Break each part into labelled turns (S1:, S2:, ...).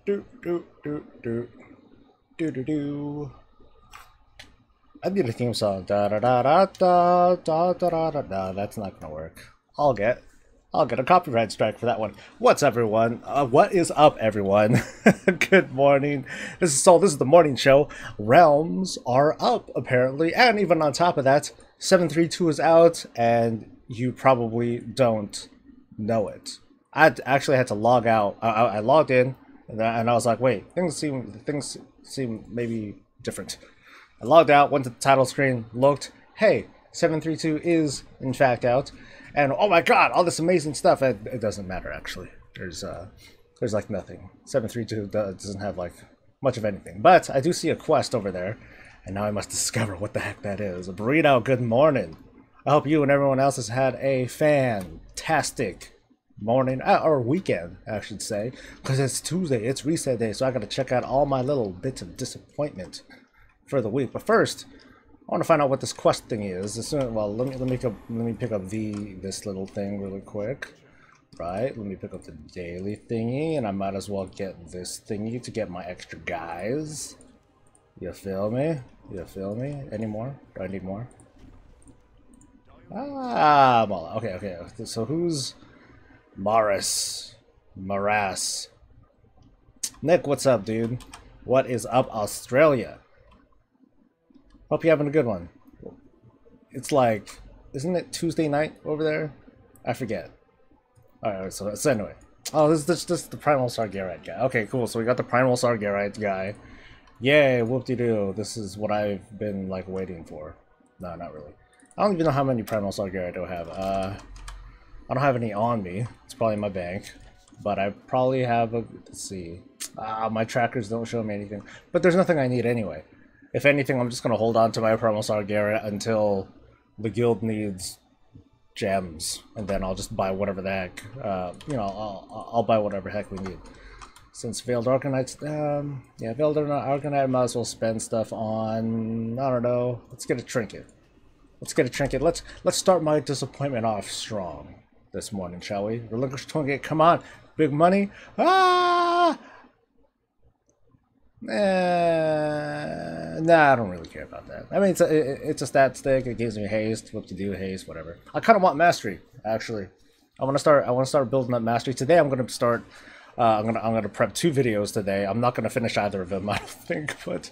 S1: Do do do do do do do. I need a theme song. Da da da da da da da da da da. That's not gonna work. I'll get a copyright strike for that one. What's everyone? What is up, everyone? Good morning. This is Soul. This is the morning show. Realms are up apparently, and even on top of that, 732 is out, and you probably don't know it. Actually had to log out. I logged in, and I was like, wait, things seem maybe different. I logged out, went to the title screen, looked. Hey, 732 is in fact out. And oh my god, all this amazing stuff. It doesn't matter actually. There's like nothing. 732 doesn't have like much of anything. But I do see a quest over there, and now I must discover what the heck that is. Burrito, good morning. I hope you and everyone else has had a fantastic morning or weekend, I should say, because it's Tuesday, it's reset day, so I gotta check out all my little bits of disappointment for the week. But first, I want to find out what this quest thing is. Well, let me pick up this little thing really quick. Right, let me pick up the daily thingy, and I might as well get this thingy to get my extra guys. You feel me? You feel me? Any more? Do I need more? Ah, well, okay. So who's Morris? Morass. Nick, what's up, dude? What is up, Australia? Hope you're having a good one. It's like, isn't it Tuesday night over there? I forget. Alright, so anyway. Oh, this is just the Primal Sargerite guy. Okay, cool. So we got the Primal Sargerite guy. Yay, whoop-de-doo. This is what I've been, like, waiting for. No, not really. I don't even know how many Primal Sargerite I have. I don't have any on me. It's probably in my bank. But I probably have a... Let's see. My trackers don't show me anything. But there's nothing I need anyway. If anything, I'm just going to hold on to my Primal Sargeras until the guild needs gems, and then I'll just buy whatever the heck, you know, I'll buy whatever heck we need. Since Veiled Arcanites, yeah, Veiled Arcanite, might as well spend stuff on, I don't know, let's get a trinket. Let's get a trinket. Let's start my disappointment off strong this morning, shall we? Relinquish trinket, come on, big money, ah! Nah, I don't really care about that. I mean, it's a stat stick. It gives me haste, what to do, haste, whatever. I kind of want mastery, actually. I want to start building up mastery today. I'm gonna start. I'm gonna prep 2 videos today. I'm not gonna finish either of them, I don't think, but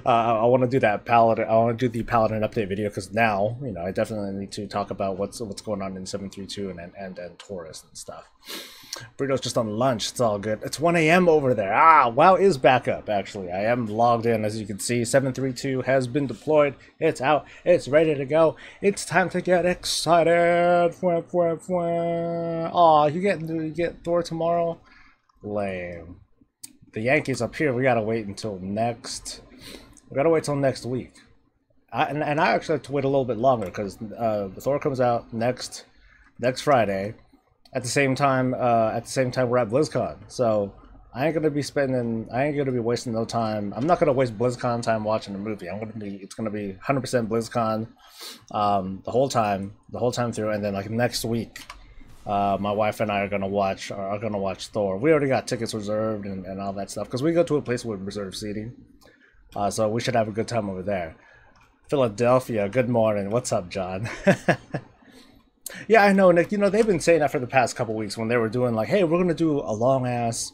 S1: I want to do that paladin. I want to do the paladin update video because now, you know, I definitely need to talk about what's going on in 732 and Taurus and stuff. Burrito's just on lunch. It's all good. It's 1 a.m. over there. Ah, WoW is back up, actually. I am logged in, as you can see. 732 has been deployed. It's out. It's ready to go. It's time to get excited. Aw, you get Thor tomorrow? Lame. The Yankees up here, we gotta wait until next... We gotta wait till next week. And I actually have to wait a little bit longer, because Thor comes out next Friday. At the same time we're at BlizzCon, so I ain't gonna be wasting no time. I'm not gonna waste BlizzCon time watching a movie. It's gonna be 100% BlizzCon, the whole time through, and then like next week, my wife and I are gonna watch Thor. We already got tickets reserved and all that stuff because we go to a place with reserved seating, so we should have a good time over there. Philadelphia, good morning. What's up, John? Yeah, I know, Nick. You know, they've been saying that for the past couple weeks when they were doing like, hey, we're gonna do a long ass,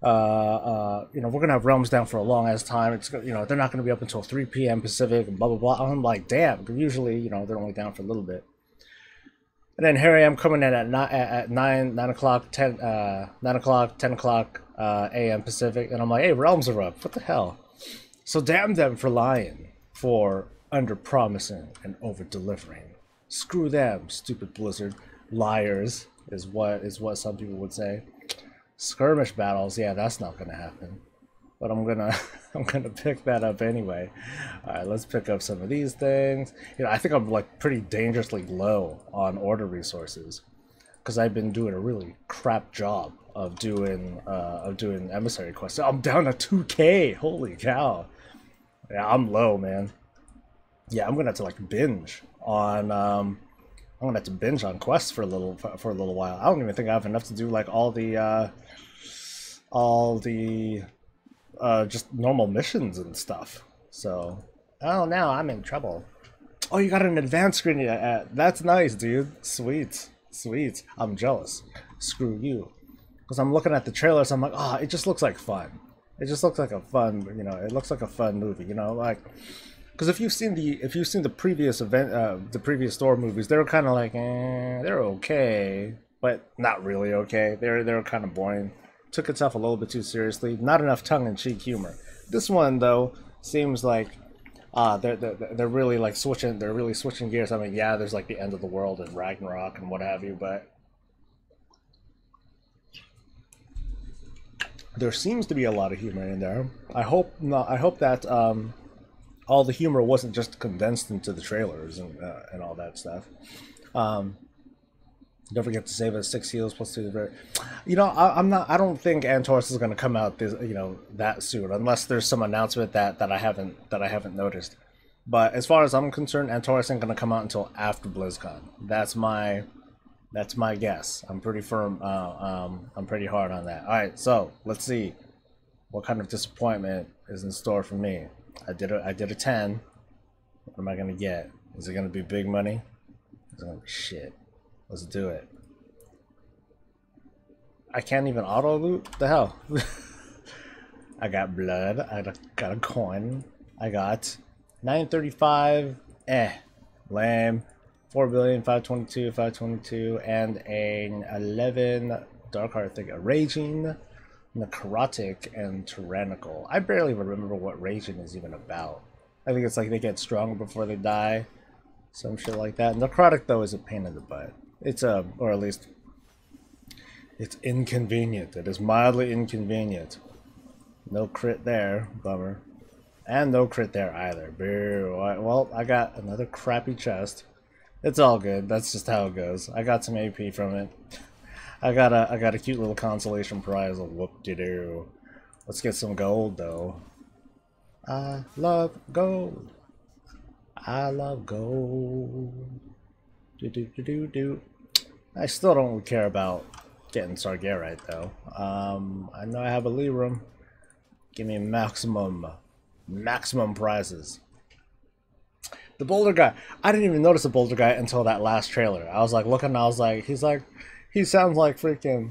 S1: you know, we're gonna have Realms down for a long ass time. It's, you know, they're not gonna be up until 3 p.m. Pacific and blah blah blah. I'm like, damn. Usually, you know, they're only down for a little bit. And then here I am coming in at 9 o'clock, 10 o'clock a.m. Pacific, and I'm like, hey, Realms are up. What the hell? So damn them for lying, for under promising and over delivering. Screw them, stupid Blizzard. Liars is what some people would say. Skirmish battles, yeah, that's not gonna happen. But I'm gonna pick that up anyway. Alright, let's pick up some of these things. You know, I think I'm like pretty dangerously low on order resources. Because I've been doing a really crap job of doing emissary quests. I'm down to 2K, holy cow. Yeah, I'm low, man. Yeah, I'm gonna have to like binge on I'm gonna have to binge on quests for a little while. I don't even think I have enough to do like all the all the just normal missions and stuff. So, oh, now I'm in trouble. Oh, you got an advanced screen. That's nice, dude. Sweet, sweet. I'm jealous. Screw you. Because I'm looking at the trailers, I'm like, oh, it just looks like fun. It just looks like a fun, you know, it looks like a fun movie, you know, like, because if you've seen the previous the previous Thor movies, they were kind of like, they're okay, but not really okay. They're kind of boring. Took itself a little bit too seriously. Not enough tongue-in-cheek humor. This one though seems like they're really like switching. They're really switching gears. I mean, yeah, there's like the end of the world and Ragnarok and what have you, but there seems to be a lot of humor in there. I hope not. I hope that all the humor wasn't just condensed into the trailers and all that stuff. Um, don't forget to save us 6 heals plus 2. You know, I'm not. I don't think Antorus is going to come out this, you know, that soon, unless there's some announcement that I haven't noticed. But as far as I'm concerned, Antorus ain't going to come out until after BlizzCon. That's my guess. I'm pretty firm. I'm pretty hard on that. All right, so let's see what kind of disappointment is in store for me. I did a 10. What am I gonna get? Is it gonna be big money? Is it gonna be shit? Let's do it. I can't even auto loot. The hell? I got blood. I got a coin. I got 935. Lame. 4,000,000, 522, 522, and an 11 dark heart thing. A raging, necrotic, and tyrannical. I barely remember what raging is even about. I think it's like they get stronger before they die, some shit like that. Necrotic though is a pain in the butt. It's or at least it's inconvenient. It is mildly inconvenient. No crit there, bummer, and no crit there either. Boo. Well, I got another crappy chest. It's all good. That's just how it goes. I got some AP from it. I got a cute little consolation prize. Whoop-de-doo. Let's get some gold though. I love gold. I love gold. Do. I still don't care about getting Sargerite though. I know I have a Lee room. Give me maximum prizes. The boulder guy. I didn't even notice the boulder guy until that last trailer. I was like looking, I was like, he sounds like freaking.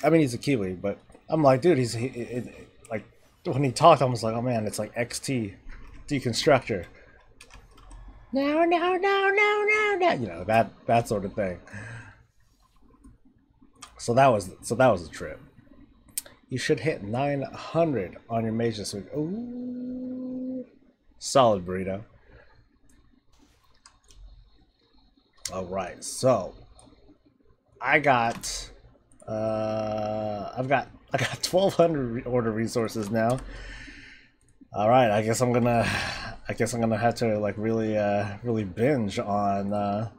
S1: I mean, he's a Kiwi, but I'm like, dude, like when he talked, I was like, oh man, it's like XT, Deconstructor. No, you know, that sort of thing. So that was a trip. You should hit 900 on your mage this week. Ooh, solid burrito. All right, so I got 1,200 order resources now. All right, I guess I'm gonna have to like really binge on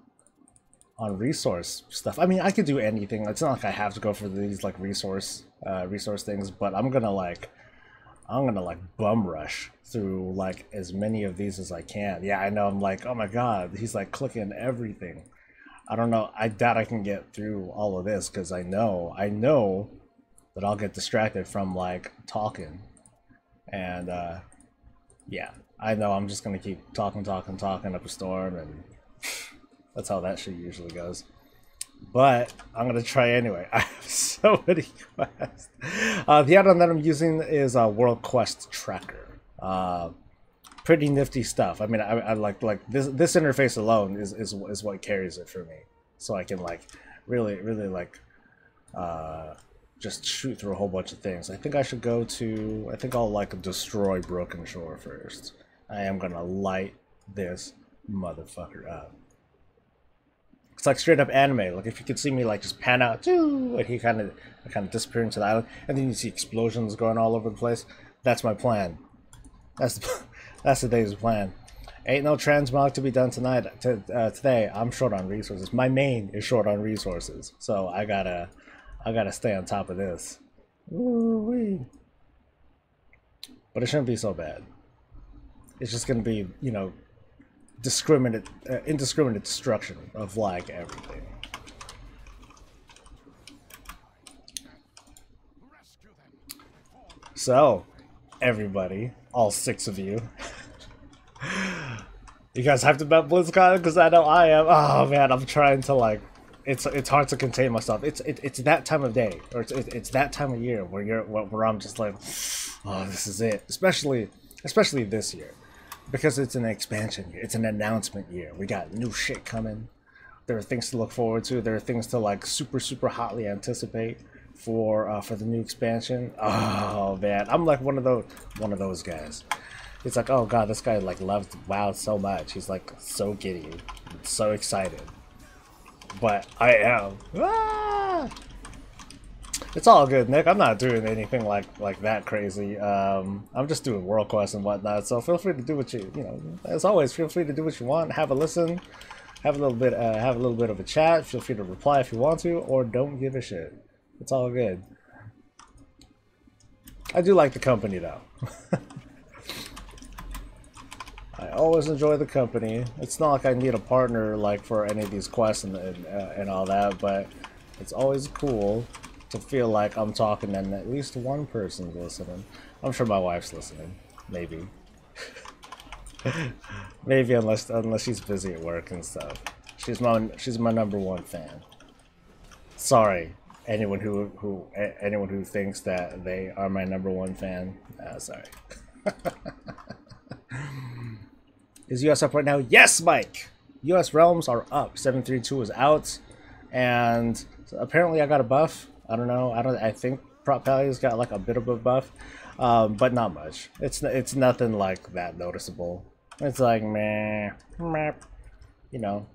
S1: resource stuff. I mean, I could do anything. It's not like I have to go for these like resource things, but I'm gonna like bum rush through like as many of these as I can. Yeah, I know. I'm like, oh my god, he's like clicking everything. I don't know. I doubt I can get through all of this because I know that I'll get distracted from like talking, and yeah, I know I'm just gonna keep talking up a storm, and that's how that shit usually goes. But I'm gonna try anyway. I have so many quests. The add-on that I'm using is World Quest Tracker. Pretty nifty stuff. I mean, I like this interface alone is what carries it for me. So I can like really like just shoot through a whole bunch of things. I think I should go to. I think I'll like destroy Broken Shore first. I am gonna light this motherfucker up. It's like straight up anime. Like if you could see me like just pan out, and he kind of disappear into the island, and then you see explosions going all over the place. That's my plan. That's the day's plan. Ain't no transmog to be done tonight. Today I'm short on resources. My main is short on resources, so I gotta stay on top of this. Ooh-wee. But it shouldn't be so bad. It's just gonna be, you know, indiscriminate destruction of like everything. So, everybody, all 6 of you, you guys hyped about BlizzCon? Because I know I am. Oh man, I'm trying to like, it's hard to contain myself. It's that time of day, or it's that time of year where I'm just like, oh, this is it. Especially this year, because it's an expansion year. It's an announcement year. We got new shit coming. There are things to look forward to. There are things to like super hotly anticipate for the new expansion. Oh man, I'm like one of those guys. It's like, oh god, this guy like loves WoW so much. He's like so giddy, so excited. But I am. Ah! It's all good, Nick. I'm not doing anything like that crazy. I'm just doing world quests and whatnot. So feel free to do what you know. As always, feel free to do what you want. Have a listen. Have a little bit of a chat. Feel free to reply if you want to, or don't give a shit. It's all good. I do like the company though. I always enjoy the company. It's not like I need a partner like for any of these quests and all that, but it's always cool to feel like I'm talking and at least one person's listening. I'm sure my wife's listening. Maybe. Maybe unless she's busy at work and stuff. She's my #1 fan. Sorry, anyone who thinks that they are my #1 fan. Sorry. Is US up right now? Yes, Mike! US Realms are up. 732 is out. And apparently I got a buff. I don't know. I think Prop Value's got like a bit of a buff. But not much. It's nothing like that noticeable. It's like meh, meh, you know,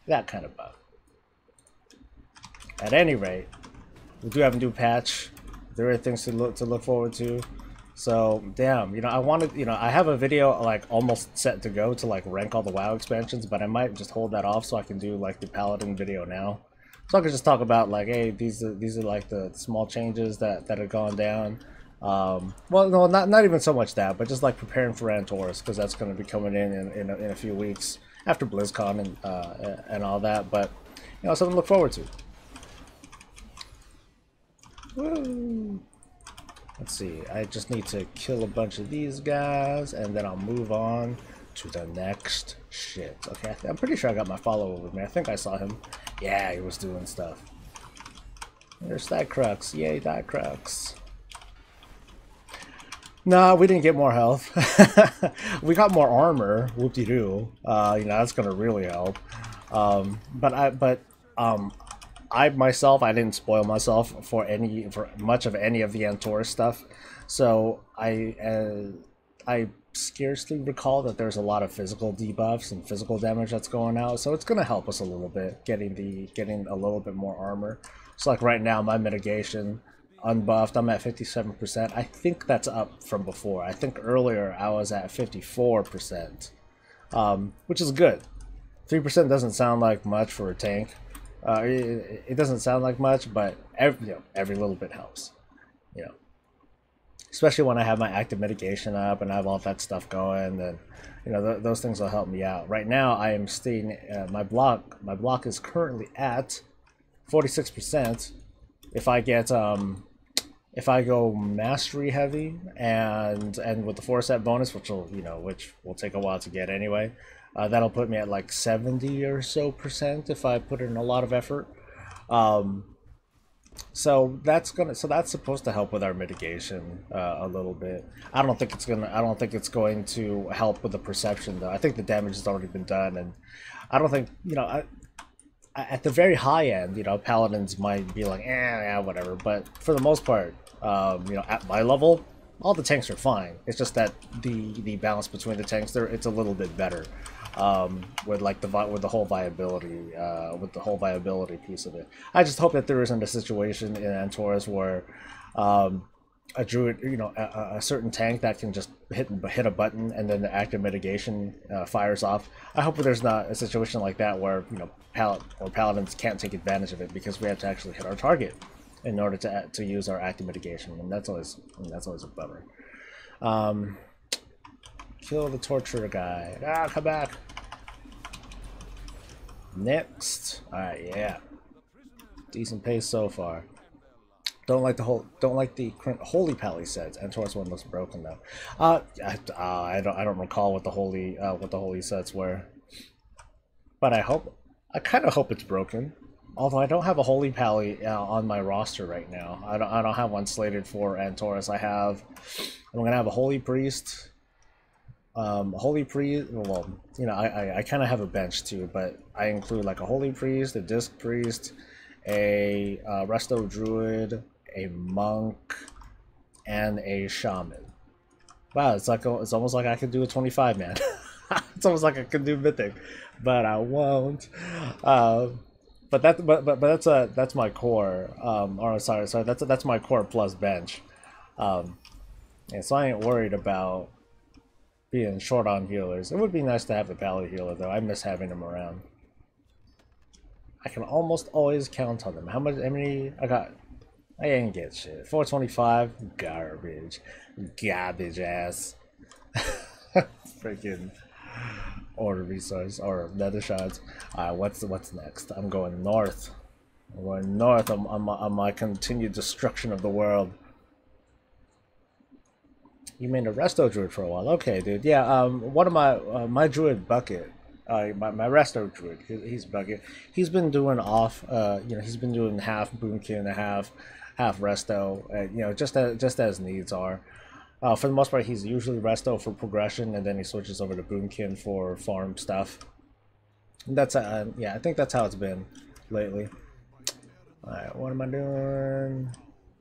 S1: that kind of buff. At any rate, we do have a new patch. There are things to look forward to. So damn, you know, I have a video like almost set to go to like rank all the WoW expansions, but I might just hold that off so I can do like the Paladin video now. So I can just talk about like, hey, these are like the small changes that have gone down. Well, no, not even so much that, but just like preparing for Antorus, because that's going to be coming in a few weeks after BlizzCon and all that. But you know, something to look forward to. Woo. Let's see. I just need to kill a bunch of these guys, and then I'll move on to the next shit. Okay, I'm pretty sure I got my follower with me. I think I saw him. Yeah, he was doing stuff. There's that Crux. Yay, that Crux. No, we didn't get more health. We got more armor. Whoop-de-doo. You know, that's gonna really help. I myself, I didn't spoil myself for much of any of the Antorus stuff, so I scarcely recall that there's a lot of physical debuffs and physical damage that's going out. So it's gonna help us a little bit getting a little bit more armor. So like right now, my mitigation unbuffed, I'm at 57%. I think that's up from before. I think earlier I was at 54%, which is good. 3% doesn't sound like much for a tank. It doesn't sound like much, but every little bit helps. You know, especially when I have my active mitigation up and I have all that stuff going, then you know those things will help me out. Right now, I am staying. My block is currently at 46%. If I go mastery heavy and with the 4-set bonus, which will take a while to get anyway. That'll put me at like 70 or so % if I put in a lot of effort. So that's supposed to help with our mitigation a little bit. I don't think it's going to help with the perception though. I think the damage has already been done, and I don't think, you know, at the very high end, you know, paladins might be like, yeah, whatever. But for the most part, you know, at my level, all the tanks are fine. It's just that the balance between the tanks there, it's a little bit better. With the whole viability piece of it. I just hope that there isn't a situation in Antorus where a druid, you know, a certain tank that can just hit a button and then the active mitigation fires off. I hope that there's not a situation like that where, you know, paladins can't take advantage of it because we have to actually hit our target in order to use our active mitigation, and that's always a bummer. Kill the torturer guy. Ah, come back. Next. Alright, yeah. Decent pace so far. don't like the current Holy Pally sets. And Taurus one looks broken though. I don't recall what the holy sets were, but I kind of hope it's broken. Although I don't have a Holy Pally on my roster right now. I don't have one slated for Antorus. I'm gonna have a Holy Priest. Holy Priest, well, you know, I kind of have a bench too, but I include like a Holy Priest, a Disc Priest, a Resto Druid, a Monk, and a Shaman. Wow, it's almost like I could do a 25 man. It's almost like I could do Mythic, but I won't. But that's my core. Or sorry, that's my core plus bench. And so I ain't worried about being short on healers. It would be nice to have a Pally healer though. I miss having them around. I can almost always count on them. How many I got? I ain't get shit. 425, garbage, garbage ass. Freaking order resource or nether shards. Alright, what's next? I'm going north. I'm going north on my continued destruction of the world. You made a Resto Druid for a while. Okay, dude. Yeah, one of my Druid Bucket, my Resto Druid, he's Bucket. He's been doing you know, he's been doing half Boomkin and half Resto, you know, just as needs are. For the most part, he's usually Resto for progression, and then he switches over to Boomkin for farm stuff. And that's yeah, I think that's how it's been lately. All right, what am I doing?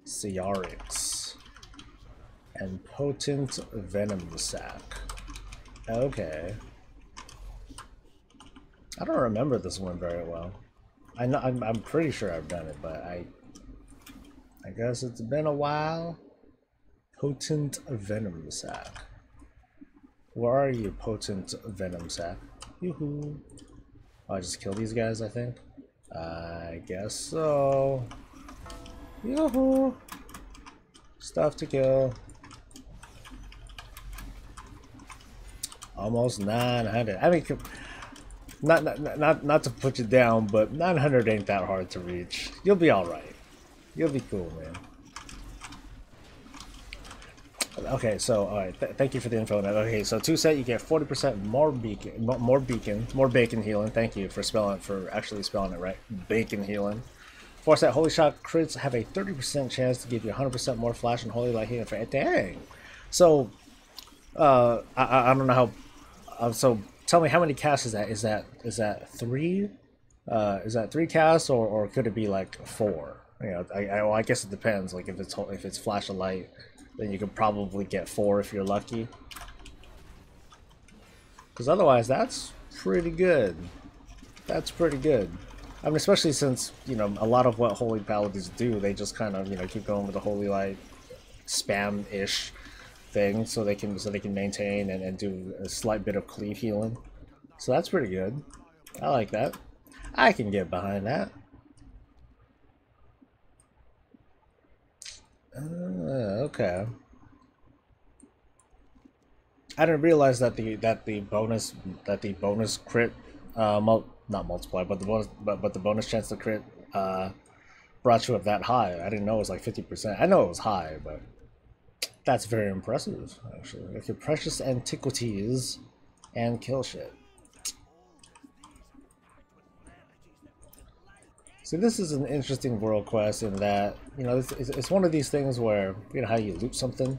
S1: Ciarix. And Potent Venom Sac. Okay. I don't remember this one very well. I know I'm pretty sure I've done it, but I guess it's been a while. Potent Venom Sac. Where are you, Potent Venom Sac? Yoo-hoo. Oh, I just kill these guys, I think. I guess so. Yoo-hoo. Stuff to kill. Almost 900. I mean, not to put you down, but 900 ain't that hard to reach. You'll be all right. You'll be cool, man. Okay, so all right. Thank you for the info. Okay, so 2 set, you get 40% more bacon healing. Thank you for actually spelling it right. Bacon healing. 4 set Holy Shot crits have a 30% chance to give you 100% more flash and Holy Light healing for dang. So I don't know how. So tell me, how many casts is that? Is that 3? Is that 3 casts, or could it be like 4? You know, well, I guess it depends. Like if it's Flash of Light, then you could probably get 4 if you're lucky. Because otherwise, that's pretty good. That's pretty good. I mean, especially since, you know, a lot of what Holy Paladins do, they just kind of, you know, keep going with the Holy Light spam-ish thing, so they can maintain and do a slight bit of cleave healing. So that's pretty good. I like that. I can get behind that. Okay. I didn't realize that the bonus crit not multiply, but the bonus chance to crit brought you up that high. I didn't know it was like 50%. I know it was high, but that's very impressive, actually. Like your precious antiquities and kill shit. So this is an interesting world quest in that, you know, it's one of these things where, you know, how you loot something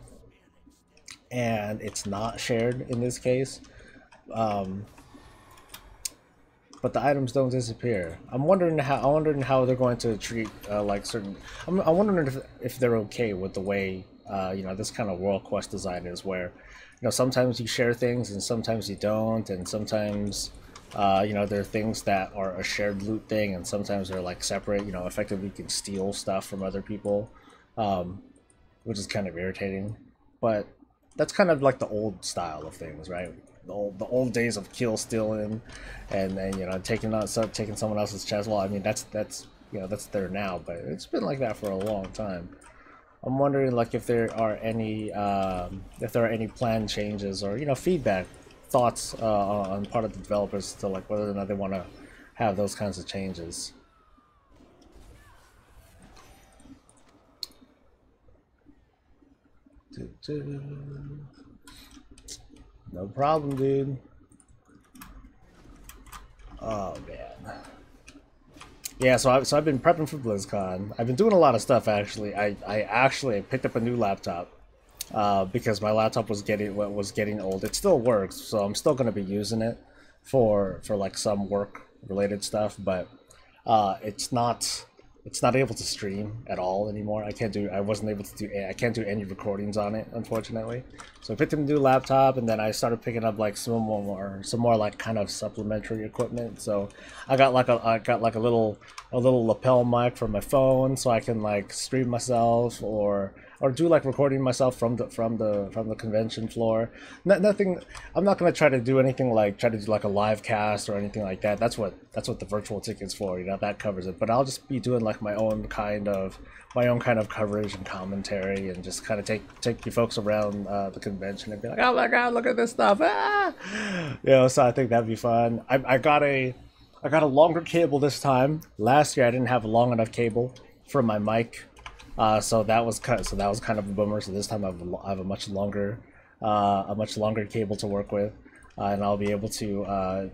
S1: and it's not shared in this case, but the items don't disappear. I'm wondering how they're going to treat like certain. I'm wondering if they're okay with the way you know, this kind of world quest design is, where, you know, sometimes you share things and sometimes you don't, and sometimes you know, there are things that are a shared loot thing, and sometimes they're like separate. You know, effectively you can steal stuff from other people, which is kind of irritating. But that's kind of like the old style of things, right? The old days of kill stealing, and you know, taking someone else's chest. Well, I mean, that's you know, that's there now, but it's been like that for a long time. I'm wondering, like, if there are any planned changes, or, you know, feedback, thoughts on part of the developers to, like, whether or not they want to have those kinds of changes. No problem, dude. Oh man. Yeah, so I've been prepping for BlizzCon. I've been doing a lot of stuff actually. I actually picked up a new laptop because my laptop was getting old. It still works, so I'm still going to be using it for like some work related stuff, but it's not able to stream at all anymore. I wasn't able to do, I can't do any recordings on it, unfortunately. So I picked up a new laptop, and then I started picking up like some more like kind of supplementary equipment. So I got like a little lapel mic for my phone, so I can like stream myself or do like recording myself from the convention floor. Nothing. I'm not gonna try to do anything like try to do like a live cast or anything like that. That's what the virtual ticket's for. You know, that covers it. But I'll just be doing like my own kind of coverage and commentary, and just kind of take you folks around the convention and be like, oh my god, look at this stuff. Ah! You know, so I think that'd be fun. I got a longer cable this time. Last year I didn't have a long enough cable for my mic. So that was kind of a bummer. So this time I have a much longer cable to work with, and I'll be able to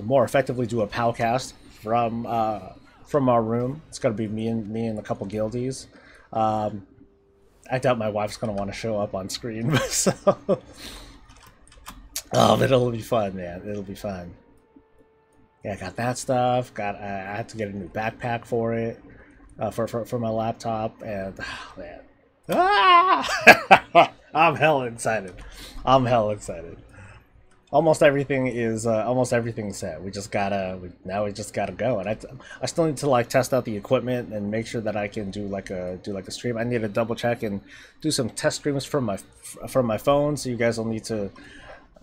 S1: more effectively do a powcast from our room. It's gonna be me and a couple guildies. I doubt my wife's gonna want to show up on screen, so but it'll be fun, man. It'll be fun. Yeah, I got that stuff. I had to get a new backpack for it. For my laptop, and oh, man, I'm hella excited. Almost everything is set. We just gotta go, and I still need to like test out the equipment and make sure that I can do like a stream. I need to double check and do some test streams from my phone, so you guys will need to.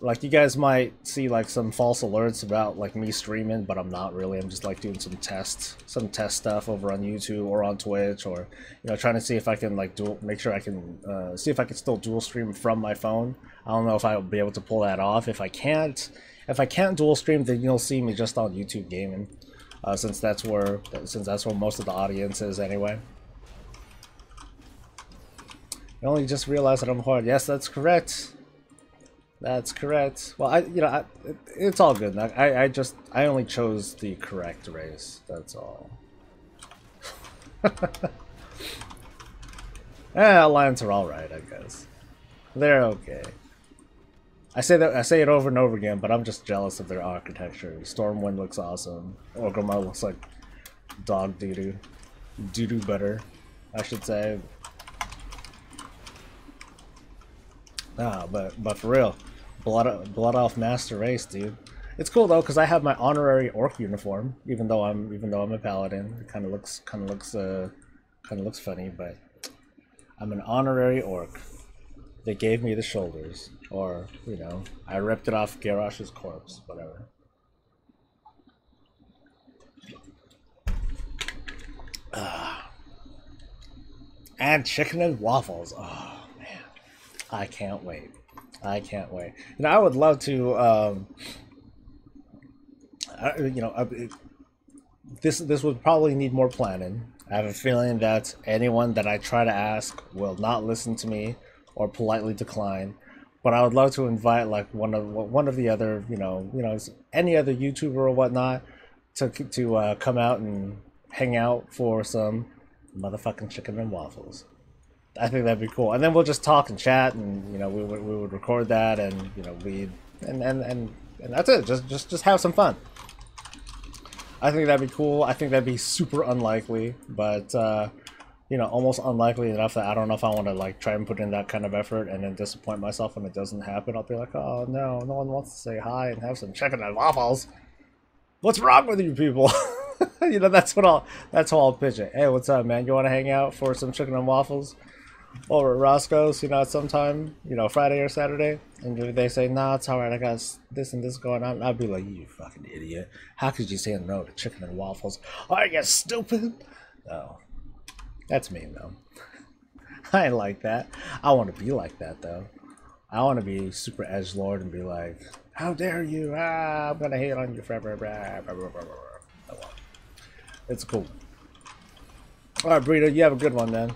S1: Like, you guys might see like some false alerts about like me streaming, but I'm not really. I'm just like doing some test stuff over on YouTube or on Twitch, or trying to see if I can like make sure I can see if I can still dual stream from my phone. I don't know if I'll be able to pull that off. If I can't dual stream, then you'll see me just on YouTube gaming, since that's where most of the audience is anyway. I only just realized that I'm hard. Yes, that's correct. That's correct. Well, it's all good. I only chose the correct race. That's all. Alliance are all right, I guess. They're okay. I say it over and over again, but I'm just jealous of their architecture. Stormwind looks awesome. Orgrimmar looks like dog doo-doo. Doo-doo butter, I should say. But for real. Blood Elf Master Race, dude. It's cool though, because I have my honorary orc uniform, even though I'm a paladin. It kind of looks funny, but I'm an honorary orc. They gave me the shoulders, or I ripped it off Garrosh's corpse, whatever. And chicken and waffles. Oh man, I can't wait. I would love to. This would probably need more planning. I have a feeling that anyone that I try to ask will not listen to me or politely decline. But I would love to invite like one of the other any other YouTuber or whatnot to come out and hang out for some motherfucking chicken and waffles. I think that'd be cool, and then we'll just talk and chat, and we would record that, and and that's it. Just have some fun. I think that'd be cool. I think that'd be super unlikely, but almost unlikely enough that I don't know if I want to like try and put in that kind of effort and then disappoint myself when it doesn't happen. I'll be like, oh no one wants to say hi and have some chicken and waffles. What's wrong with you people? That's how I'll pitch it. Hey, what's up, man? You want to hang out for some chicken and waffles over at Roscoe's, at sometime, Friday or Saturday? And if they say, nah, it's alright, I got this and this going on, I'll be like, you fucking idiot. How could you say no to chicken and waffles? Are you stupid? No. That's me, though. I ain't like that. I want to be like that, though. I want to be super edgelord and be like, how dare you? I'm gonna hate on you forever. It's cool. Alright, Burrito, you have a good one, man.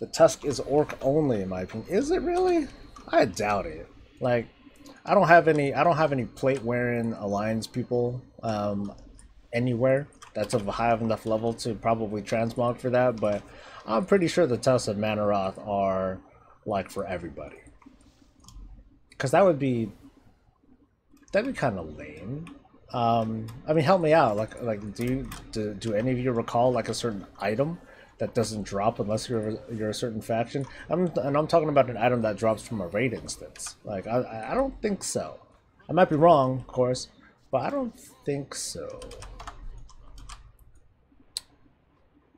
S1: The tusk is orc only, in my opinion. Is it really? I doubt it. Like, I don't have any plate wearing alliance people anywhere that's of a high enough level to probably transmog for that, but I'm pretty sure the tusks of Manaroth are like for everybody. Because that'd be kind of lame. I mean, help me out. Like, do any of you recall like a certain item that doesn't drop unless you're a certain faction? I'm talking about an item that drops from a raid instance. Like, I don't think so. I might be wrong, of course, but I don't think so.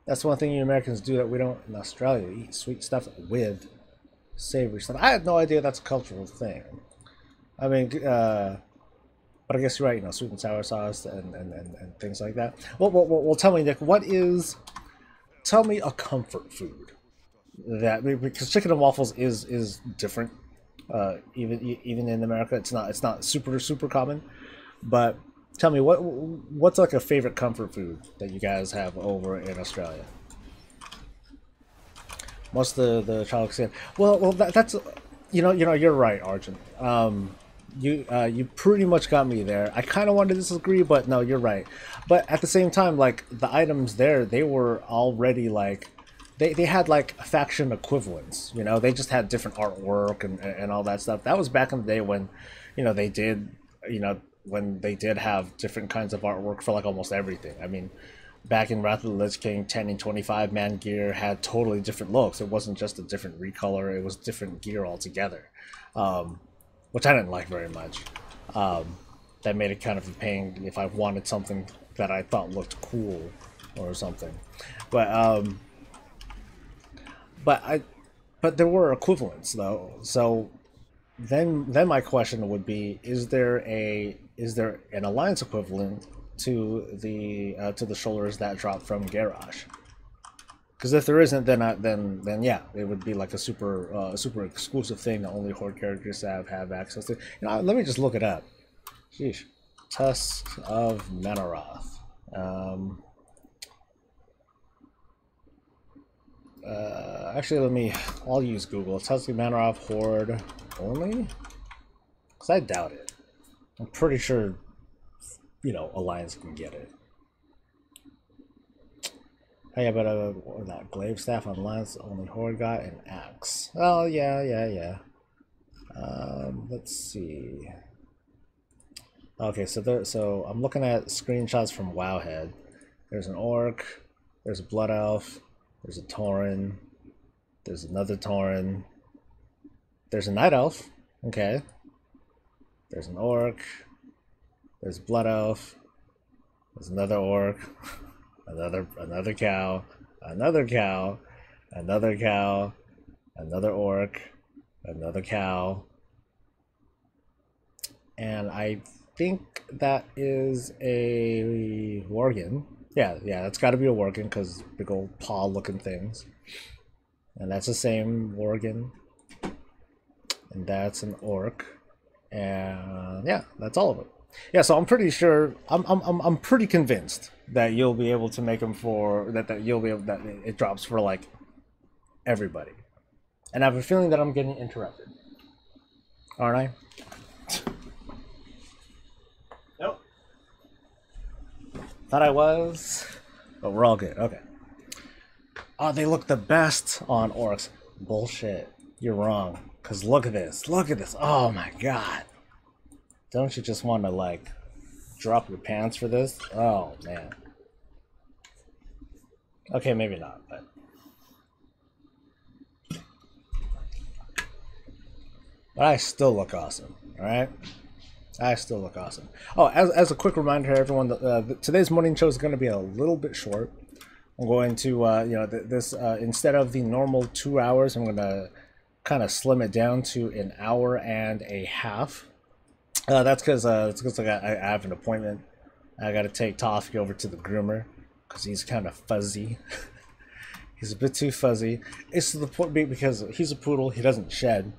S1: That's one thing you Americans do that we don't in Australia. Eat sweet stuff with savory stuff. I had no idea that's a cultural thing. I mean, but I guess you're right, you know, sweet and sour sauce and things like that. Well, tell me, Nick, tell me a comfort food that, because chicken and waffles is different, even in America. It's not super common, but tell me what's like a favorite comfort food that you guys have over in Australia. Most of the child said, well, that's you're right, Arjun. You pretty much got me there. I kind of wanted to disagree, but no, you're right. But at the same time, like, the items there, they were already like, they had like faction equivalents. You know, they just had different artwork and all that stuff. That was back in the day when, you know, when they did have different kinds of artwork for like almost everything. I mean, back in Wrath of the Lich King, 10 and 25 man gear had totally different looks. It wasn't just a different recolor; it was different gear altogether. Which I didn't like very much. That made it kind of a pain if I wanted something that I thought looked cool or something. But there were equivalents though. So then my question would be: is there an alliance equivalent to the shoulders that drop from Garrosh? Because if there isn't, then yeah, it would be like a super exclusive thing that only Horde characters have access to. You know, let me just look it up. Sheesh, Tusks of Manaroth. Actually, I'll use Google. Tusks of Manaroth Horde only, because I doubt it. I'm pretty sure, you know, Alliance can get it. Hey, but that glaive staff on Lance only Horde got an axe. Oh yeah. Let's see. Okay, so I'm looking at screenshots from Wowhead. There's an orc. There's a blood elf. There's a tauren. There's another tauren. There's a night elf. Okay. There's an orc. There's a blood elf. There's another orc. Another cow, another cow, another cow, another orc, another cow, and I think that is a worgen. Yeah, that's got to be a worgen because big old paw-looking things, and that's the same worgen, and that's an orc, and yeah, that's all of it. Yeah, so I'm pretty sure, I'm pretty convinced that you'll be able to make them for that you'll be able that it drops for like everybody, and I have a feeling that I'm getting interrupted, aren't I? Nope. Thought I was, but we're all good. Okay. Oh, they look the best on orcs. Bullshit. You're wrong. Cause look at this. Look at this. Oh my god. Don't you just want to, like, drop your pants for this? Oh, man. Okay, maybe not, but... But I still look awesome, alright? I still look awesome. Oh, as a quick reminder, everyone, today's morning show is going to be a little bit short. I'm going to, instead of the normal 2 hours, I'm going to kind of slim it down to an hour and a half. That's because I have an appointment. I got to take Toffee over to the groomer because he's kind of fuzzy. He's a bit too fuzzy. It's to the point because he's a poodle. He doesn't shed,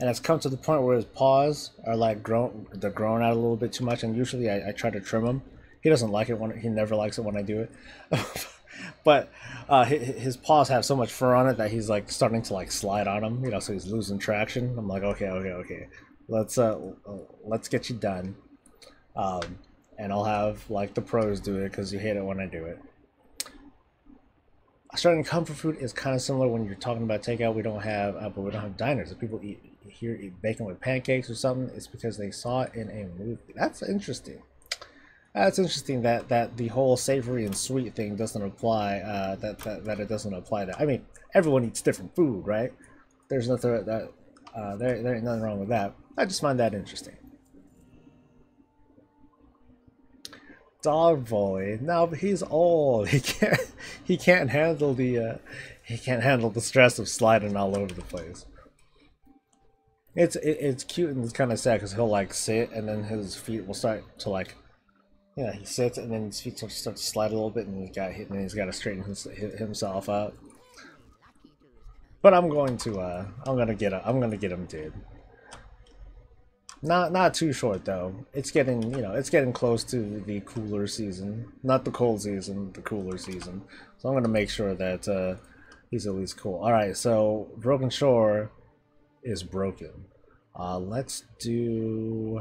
S1: and it's come to the point where his paws are like they're growing out a little bit too much. And usually I try to trim them. He doesn't like it he never likes it when I do it. But his paws have so much fur on it that he's like starting to like slide on them, you know, so he's losing traction. I'm like, okay, let's get you done, and I'll have like the pros do it because you hate it when I do it. Australian comfort food is kind of similar when you're talking about takeout. We don't have, but we don't have diners. If people eat bacon with pancakes or something, it's because they saw it in a movie. That's interesting. That's interesting that the whole savory and sweet thing doesn't apply. That it doesn't apply to. I mean, everyone eats different food, right? There's nothing that there ain't nothing wrong with that. I just find that interesting. Dog boy, no, but he's old. He can't handle the stress of sliding all over the place. It's cute and it's kind of sad because he'll like sit and then his feet will start to like. Yeah, he sits and then his feet start to slide a little bit, and he's got hit, and he's got to straighten himself out. But I'm gonna get him, dude. Not too short though. It's getting close to the cooler season, not the cold season, the cooler season. So I'm gonna make sure that he's at least cool. All right, so Broken Shore is broken. Let's do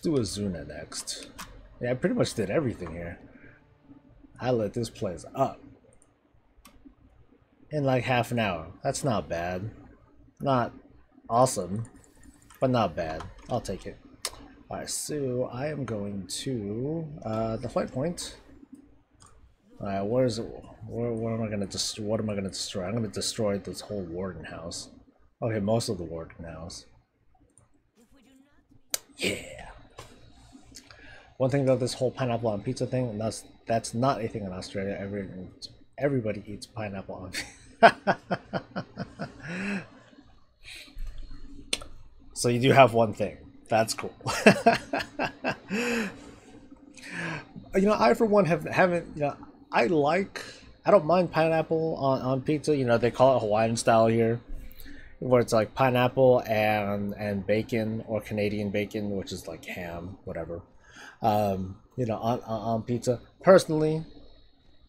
S1: Azuna next. Yeah, I pretty much did everything here. I lit this place up in like half an hour. That's not bad. Not awesome, but not bad. I'll take it. Alright, so I am going to the flight point. Alright, where am I gonna destroy? What am I gonna destroy? I'm gonna destroy this whole warden house. Okay, most of the warden house. Yeah. One thing about this whole pineapple on pizza thing, and that's not a thing in Australia. Everybody eats pineapple on pizza. So you do have one thing. That's cool. You know, I for one haven't. You know, I don't mind pineapple on pizza. You know, they call it Hawaiian style here, where it's like pineapple and bacon, or Canadian bacon, which is like ham, whatever. You know, on pizza. Personally,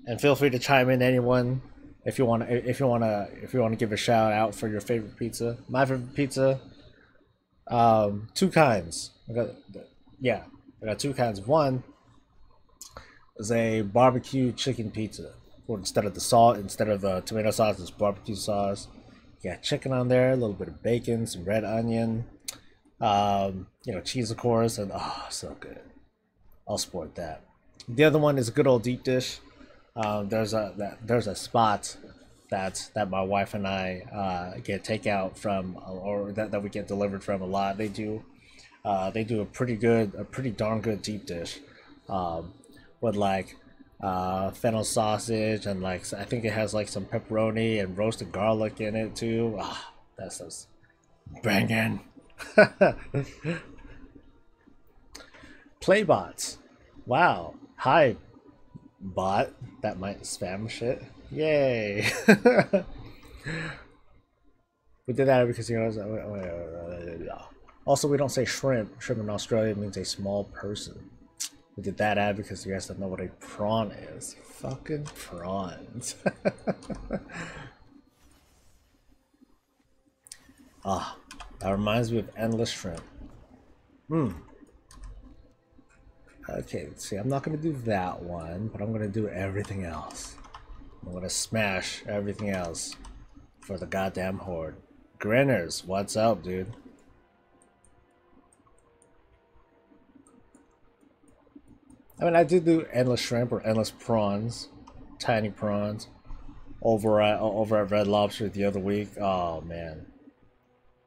S1: and feel free to chime in, anyone, if you want to give a shout out for your favorite pizza. My favorite pizza, two kinds. I got two kinds. One is a barbecue chicken pizza, or instead of the tomato sauce, it's barbecue sauce. You got chicken on there, a little bit of bacon, some red onion, you know, cheese of course, and oh, so good. I'll sport that. The other one is a good old deep dish. There's a spot that my wife and I get takeout from, or that we get delivered from a lot. They do a pretty darn good deep dish, with like fennel sausage, and like I think it has like some pepperoni and roasted garlic in it too. Ah, that's just banging. Playbots. Wow. Hi, bot. That might spam shit. Yay. We did that because, you know, also we don't say shrimp. Shrimp in Australia means a small person. We did that ad because you guys don't know what a prawn is. Fucking prawns. Ah, that reminds me of endless shrimp. Okay, see, I'm not gonna do that one, but I'm gonna do everything else. I'm gonna smash everything else for the goddamn horde. Grinners, what's up, dude? I mean, I did do endless shrimp or endless prawns, tiny prawns, over at Red Lobster the other week. Oh man,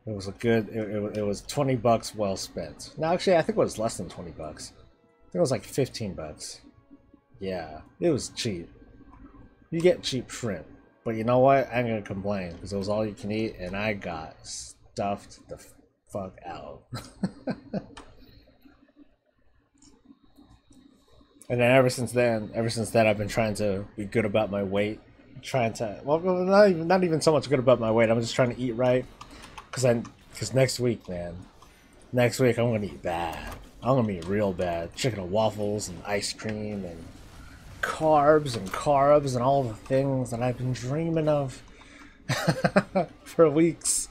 S1: it was a good. It was $20 well spent. No, actually, I think it was less than $20. I think it was like $15. Yeah, it was cheap. You get cheap shrimp, but you know what? I ain't gonna complain because it was all you can eat, and I got stuffed the fuck out. And then ever since then, I've been trying to be good about my weight. Not even so much good about my weight. I'm just trying to eat right, because next week, man, I'm gonna eat bad. I'm gonna eat real bad. Chicken and waffles and ice cream and carbs and carbs and all the things that I've been dreaming of for weeks.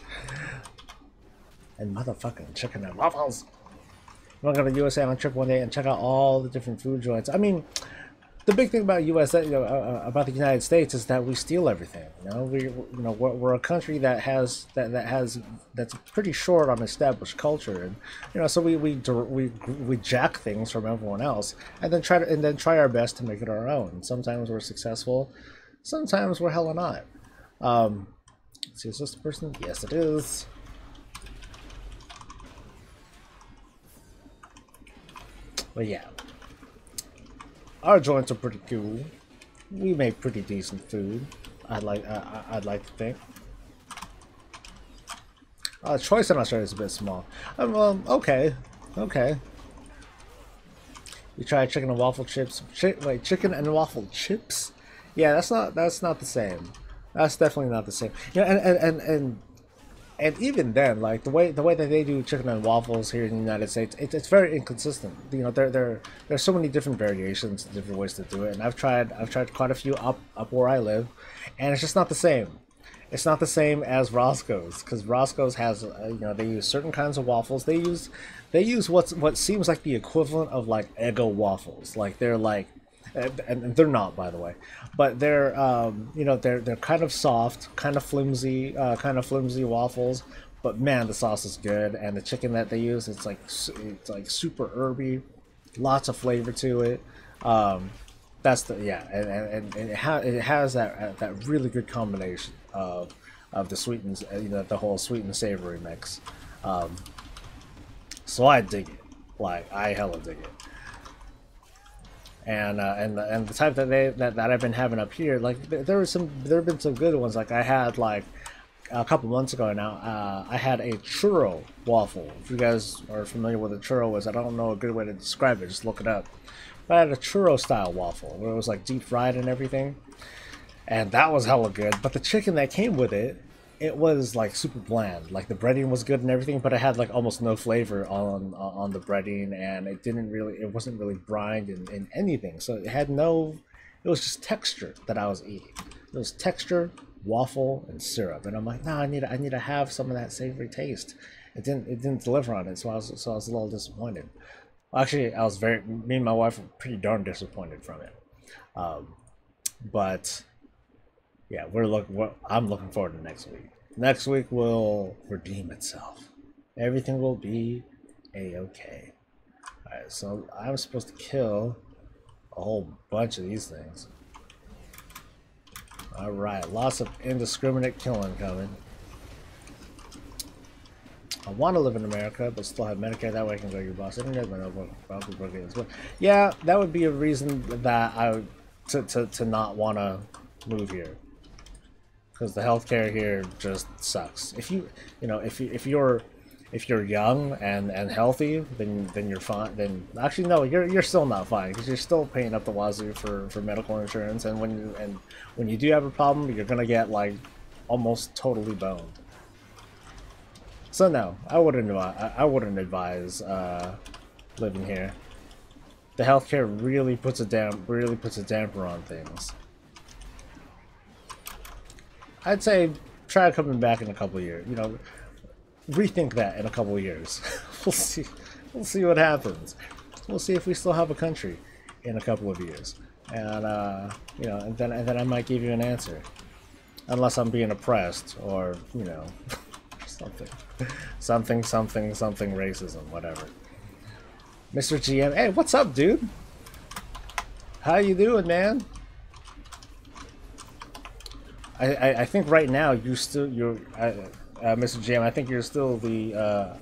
S1: And motherfucking chicken and waffles. I'm gonna go to USA on a trip one day and check out all the different food joints. I mean, the big thing about USA, about the United States, is that we steal everything. We're a country that's pretty short on established culture, and so we jack things from everyone else, and then try our best to make it our own. Sometimes we're successful, sometimes we're hella not. Let's see, is this the person? Yes, it is. But yeah. Our joints are pretty cool. We make pretty decent food. I'd like to think. Choice in Australia is a bit small. Okay. You try chicken and waffle chips. Wait, chicken and waffle chips? Yeah, that's not the same. That's definitely not the same. Yeah, and even then, like the way that they do chicken and waffles here in the United States, it's very inconsistent. There's so many different variations, different ways to do it, and I've tried quite a few up where I live, and it's just not the same. It's not the same as Roscoe's, because Roscoe's has they use certain kinds of waffles. They use what seems like the equivalent of like Eggo waffles. Like they're like. And they're not, by the way, but they're they're kind of soft, kind of flimsy waffles. But man, the sauce is good, and the chicken that they use, it's like super herby, lots of flavor to it. That's and it has that really good combination of the sweet and the whole sweet and savory mix. So I dig it, like I hella dig it. And the type that I've been having up here, like there have been some good ones. Like I had like a couple months ago now, I had a churro waffle. If you guys are familiar with what a churro is, I don't know a good way to describe it. Just look it up. But I had a churro style waffle where it was like deep fried and everything, and that was hella good. But the chicken that came with it, it was like super bland. Like the breading was good and everything, but it had like almost no flavor on the breading, and it wasn't really brined in anything. So it was just texture that I was eating. It was texture, waffle, and syrup, and I'm like, no, I need to have some of that savory taste. It didn't deliver on it, so I was a little disappointed. Actually, me and my wife were pretty darn disappointed from it. But yeah, I'm looking forward to next week. Next week will redeem itself. Everything will be a-okay. Alright, so I'm supposed to kill a whole bunch of these things. Alright, lots of indiscriminate killing coming. I want to live in America, but still have Medicare. That way I can go to your boss internet. But yeah, that would be a reason that I would to not want to move here, because the healthcare here just sucks. If you're young and healthy, then you're fine. Then actually no, you're still not fine, because you're still paying up the wazoo for medical insurance. And when you do have a problem, you're gonna get like almost totally boned. So no, I wouldn't advise living here. The healthcare really puts a damper on things. I'd say try coming back in a couple of years. Rethink that in a couple of years. We'll see. We'll see what happens. We'll see if we still have a country in a couple of years, and and then I might give you an answer, unless I'm being oppressed or something racism, whatever. Mr. GM, hey, what's up, dude? How you doing, man? I think right now Mr. GM, I think you're still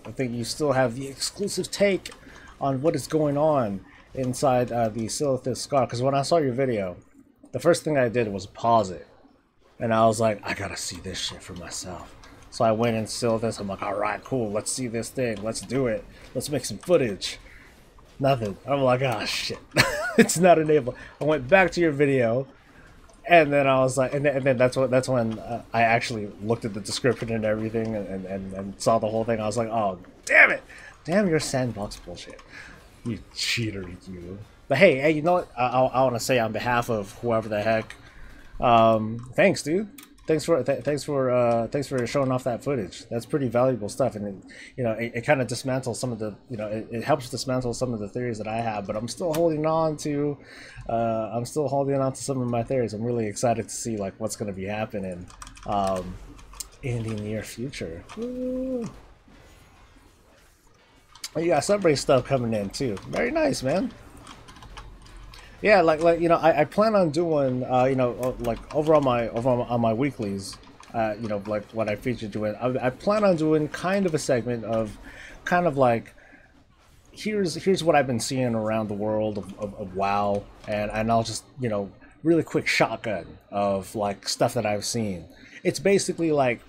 S1: I think you still have the exclusive take on what is going on inside the Silithus Scar. Because when I saw your video, the first thing I did was pause it, and I was like, I gotta see this shit for myself. So I went and Silithus. I'm like, all right, cool. Let's see this thing. Let's do it. Let's make some footage. Nothing. I'm like, ah, shit. It's not enabled. I went back to your video. And then I was like, and then that's when I actually looked at the description and everything, and saw the whole thing. I was like, oh, damn it, damn your sandbox bullshit, you cheater, you. But hey, you know what? I want to say on behalf of whoever the heck, thanks, dude. Thanks for showing off that footage. That's pretty valuable stuff, and it kind of dismantles some of the, it helps dismantle some of the theories that I have. But I'm still holding on to, some of my theories. I'm really excited to see like what's going to be happening, in the near future. Woo. You got Subway stuff coming in too. Very nice, man. Yeah, I plan on doing like over on my weeklies, like what I feature doing. I plan on doing kind of a segment of, kind of like, here's what I've been seeing around the world of WoW, and I'll just really quick shotgun of like stuff that I've seen. It's basically like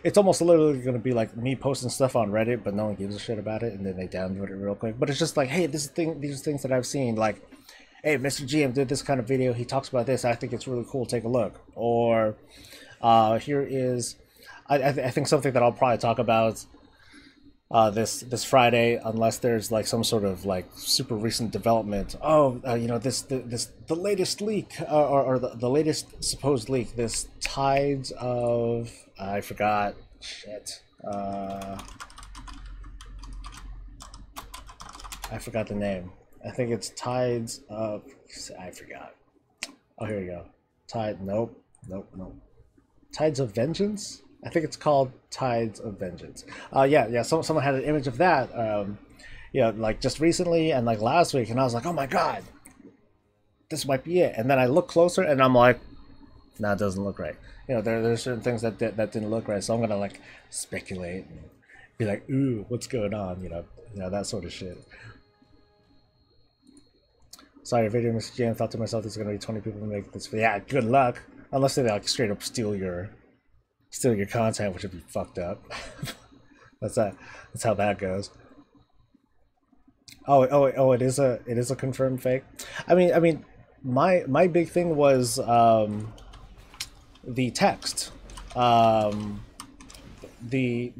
S1: it's almost literally going to be like me posting stuff on Reddit, but no one gives a shit about it, and then they download it real quick. But it's just like, hey, these are things that I've seen. Like, hey, Mr. GM did this kind of video. He talks about this. I think it's really cool. Take a look. Or here is, I think something that I'll probably talk about this Friday, unless there's like some sort of like super recent development. Oh, the latest leak, or the latest supposed leak. This Tides of, I forgot. Shit. I forgot the name. I think it's Tides of, I forgot. Oh, here we go. Nope. Tides of Vengeance? I think it's called Tides of Vengeance. Yeah. Someone had an image of that, like just recently and like last week, and I was like, oh my god, this might be it. And then I look closer, and I'm like, nah, it doesn't look right. There's certain things that didn't look right, so I'm gonna like speculate and be like, ooh, what's going on? That sort of shit. Sorry, video, Mr. J. I thought to myself, there's gonna be 20 people who make this video. Yeah, good luck. Unless they like straight up steal your content, which would be fucked up. That's how that goes. Oh, it is a confirmed fake. I mean, my big thing was the text. They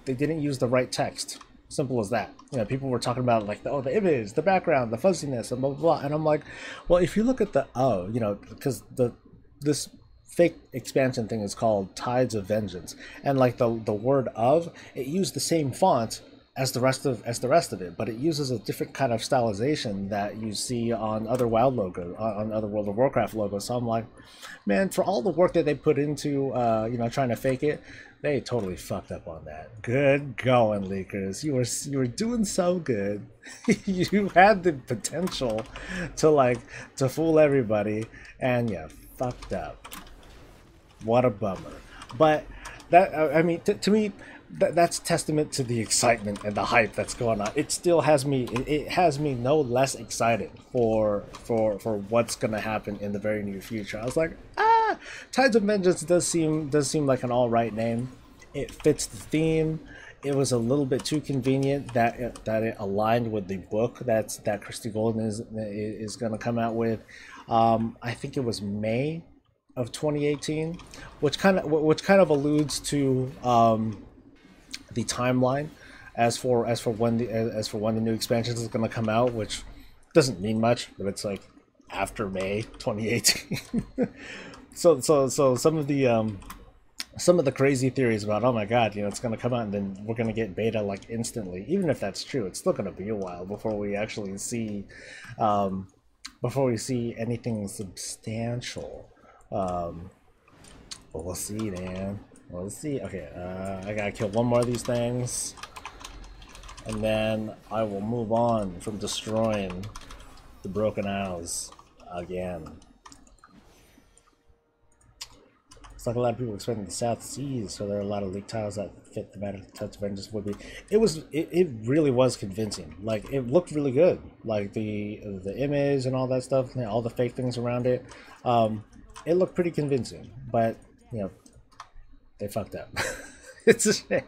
S1: didn't use the right text. Simple as that. People were talking about like the image, the background, the fuzziness, and blah blah blah. And I'm like, well, if you look at the because this fake expansion thing is called Tides of Vengeance, and like the word of, it used the same font as the rest of it, but it uses a different kind of stylization that you see on other WoW logos, on other World of Warcraft logos. So I'm like, man, for all the work that they put into trying to fake it, they totally fucked up on that. Good going, leakers. You were doing so good. You had the potential to fool everybody, and you fucked up. What a bummer. But that, I mean, to me, that's testament to the excitement and the hype that's going on. It still has me. It has me no less excited for what's gonna happen in the very near future. I was like, Tides of Vengeance does seem like an all right name. It fits the theme. It was a little bit too convenient that it aligned with the book that Christy Golden is gonna come out with. I think it was May of 2018, which kind of alludes to the timeline as for when the new expansions is going to come out, which doesn't mean much, but it's like after May 2018. so some of the crazy theories about, oh my god, it's going to come out and then we're going to get beta like instantly. Even if that's true, it's still going to be a while before we actually see anything substantial. But we'll see, man. We'll see. Okay, I gotta kill one more of these things, and then I will move on from destroying the Broken Isles again. It's like a lot of people expecting the South Seas, so there are a lot of leaked tiles that fit the matter. Tides of Vengeance would be. It really was convincing. Like, it looked really good. Like the image and all that stuff, all the fake things around it. It looked pretty convincing, but they fucked up. It's a shame.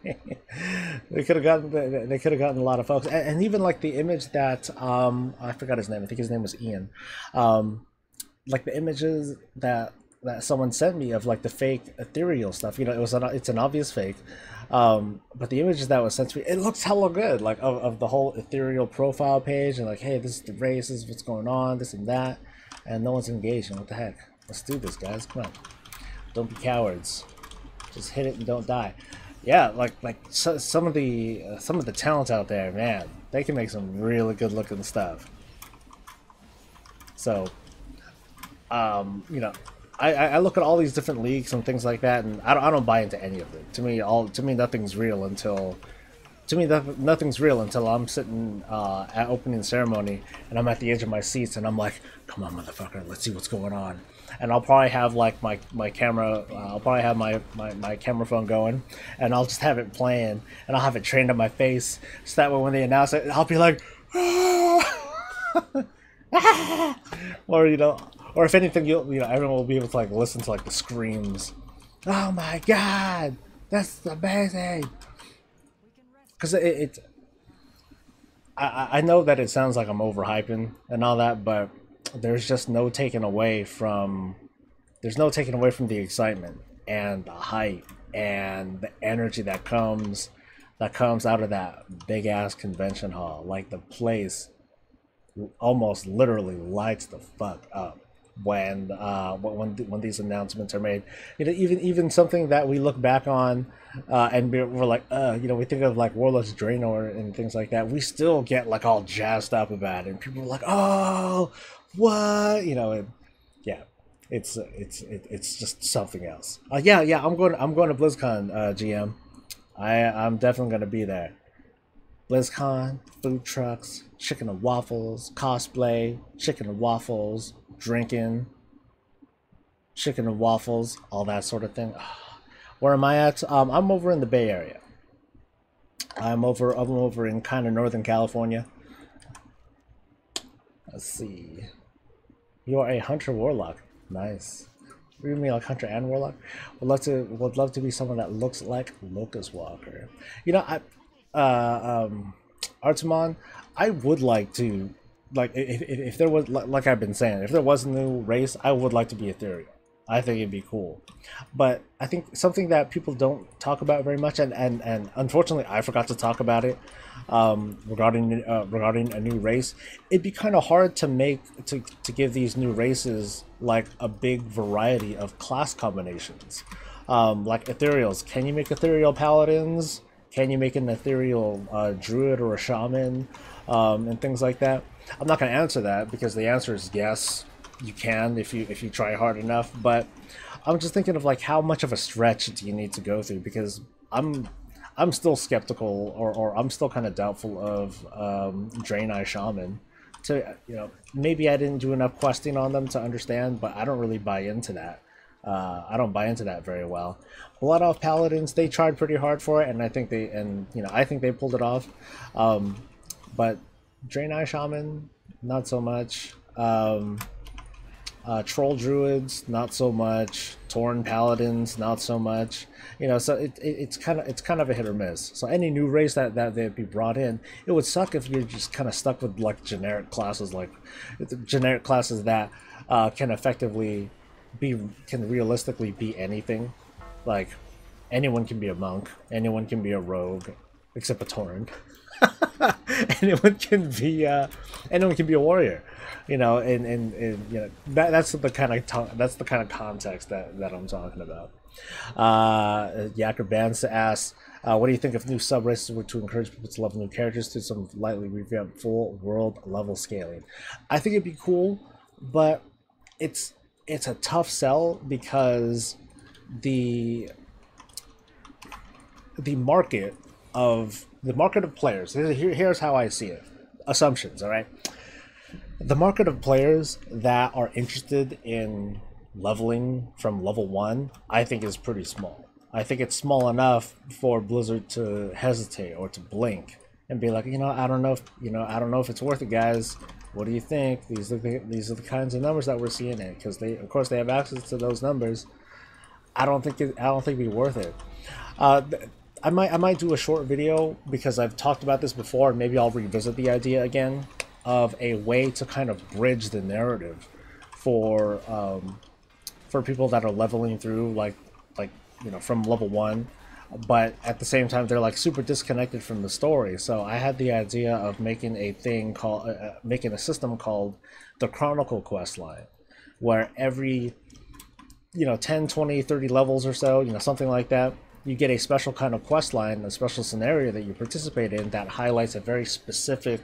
S1: They could have gotten a lot of folks, and even like the image that I forgot his name. I think his name was Ian. Like the images that that someone sent me of like the fake ethereal stuff. You know, it's an obvious fake, but the images that was sent to me, it looks hella good. Like of the whole ethereal profile page and like, hey, this is the race, this is what's going on, this and that, and no one's engaging. What the heck? Let's do this, guys. Come on, don't be cowards. Just hit it and don't die. Yeah, some of the talent out there, man, they can make some really good looking stuff. So, you know, I look at all these different leaks and things like that, and I don't buy into any of it. To me, nothing's real until nothing's real until I'm sitting at opening ceremony and I'm at the edge of my seats and I'm like, come on, motherfucker, let's see what's going on. And I'll probably have like my camera, I'll probably have my camera phone going, and I'll just have it playing, and I'll have it trained on my face, so that way when they announce it, I'll be like, or you know, or if anything, you know, everyone will be able to like listen to like the screams. Oh my god, that's amazing. Because I know that it sounds like I'm overhyping and all that, but there's just no taking away from the excitement and the hype and the energy that comes out of that big ass convention hall. Like the place almost literally lights the fuck up when these announcements are made. You know, even something that we look back on and we're like, you know, we think of like Warlord's Draenor and things like that. We still get like all jazzed up about it, and people are like, oh, what, you know, and yeah, it's just something else. Yeah, I'm going to BlizzCon, GM. I'm definitely going to be there. BlizzCon, food trucks, chicken and waffles, cosplay, chicken and waffles, drinking, chicken and waffles, all that sort of thing. Where am I at? I'm over in the Bay Area. I'm over in kind of Northern California. Let's see. You are a hunter warlock. Nice. What do you mean, like hunter and warlock? Would love to be someone that looks like Locust Walker. You know, Artemon, I would like to, like, if there was, like I've been saying, if there was a new race, I would like to be ethereal. I think it'd be cool. But I think something that people don't talk about very much, and unfortunately I forgot to talk about it, regarding a new race. It'd be kind of hard to give these new races like a big variety of class combinations. Like ethereals, can you make ethereal paladins? Can you make an ethereal druid or a shaman, and things like that? I'm not going to answer that because the answer is yes, you can if you try hard enough. But I'm just thinking of like how much of a stretch do you need to go through, because I'm still skeptical, or I'm still kind of doubtful of Draenei Shaman. To, you know, maybe I didn't do enough questing on them to understand, but I don't really buy into that. I don't buy into that very well. Blood Elf Paladins, they tried pretty hard for it, and I think they pulled it off. But Draenei Shaman, not so much. Troll Druids, not so much. Tauren Paladins, not so much. You know, so it's kind of a hit or miss. So any new race that they'd be brought in, it would suck if you're just kind of stuck with like generic classes that can realistically be anything. Like anyone can be a monk, anyone can be a rogue, except a Tauren. anyone can be a warrior, you know, and you know, that's the kind of context that I'm talking about. Yacker Bands asks, what do you think if new sub races were to encourage people to level new characters to some lightly revamped full world level scaling? I think it'd be cool, but it's a tough sell because the market of players, here's how I see it. Assumptions, all right? The market of players that are interested in leveling from level 1, I think is pretty small. I think it's small enough for Blizzard to hesitate or to blink and be like, I don't know if it's worth it, guys. What do you think? These are the kinds of numbers that we're seeing in, because of course they have access to those numbers. I don't think it'd be worth it. I might do a short video, because I've talked about this before, and maybe I'll revisit the idea again of a way to kind of bridge the narrative for for people that are leveling through like you know, from level 1, but at the same time they're like super disconnected from the story. So I had the idea of making a thing called making a system called the Chronicle quest line, where every, you know, 10, 20, 30 levels or so, you know, something like that, you get a special kind of quest line, a special scenario that you participate in that highlights a very specific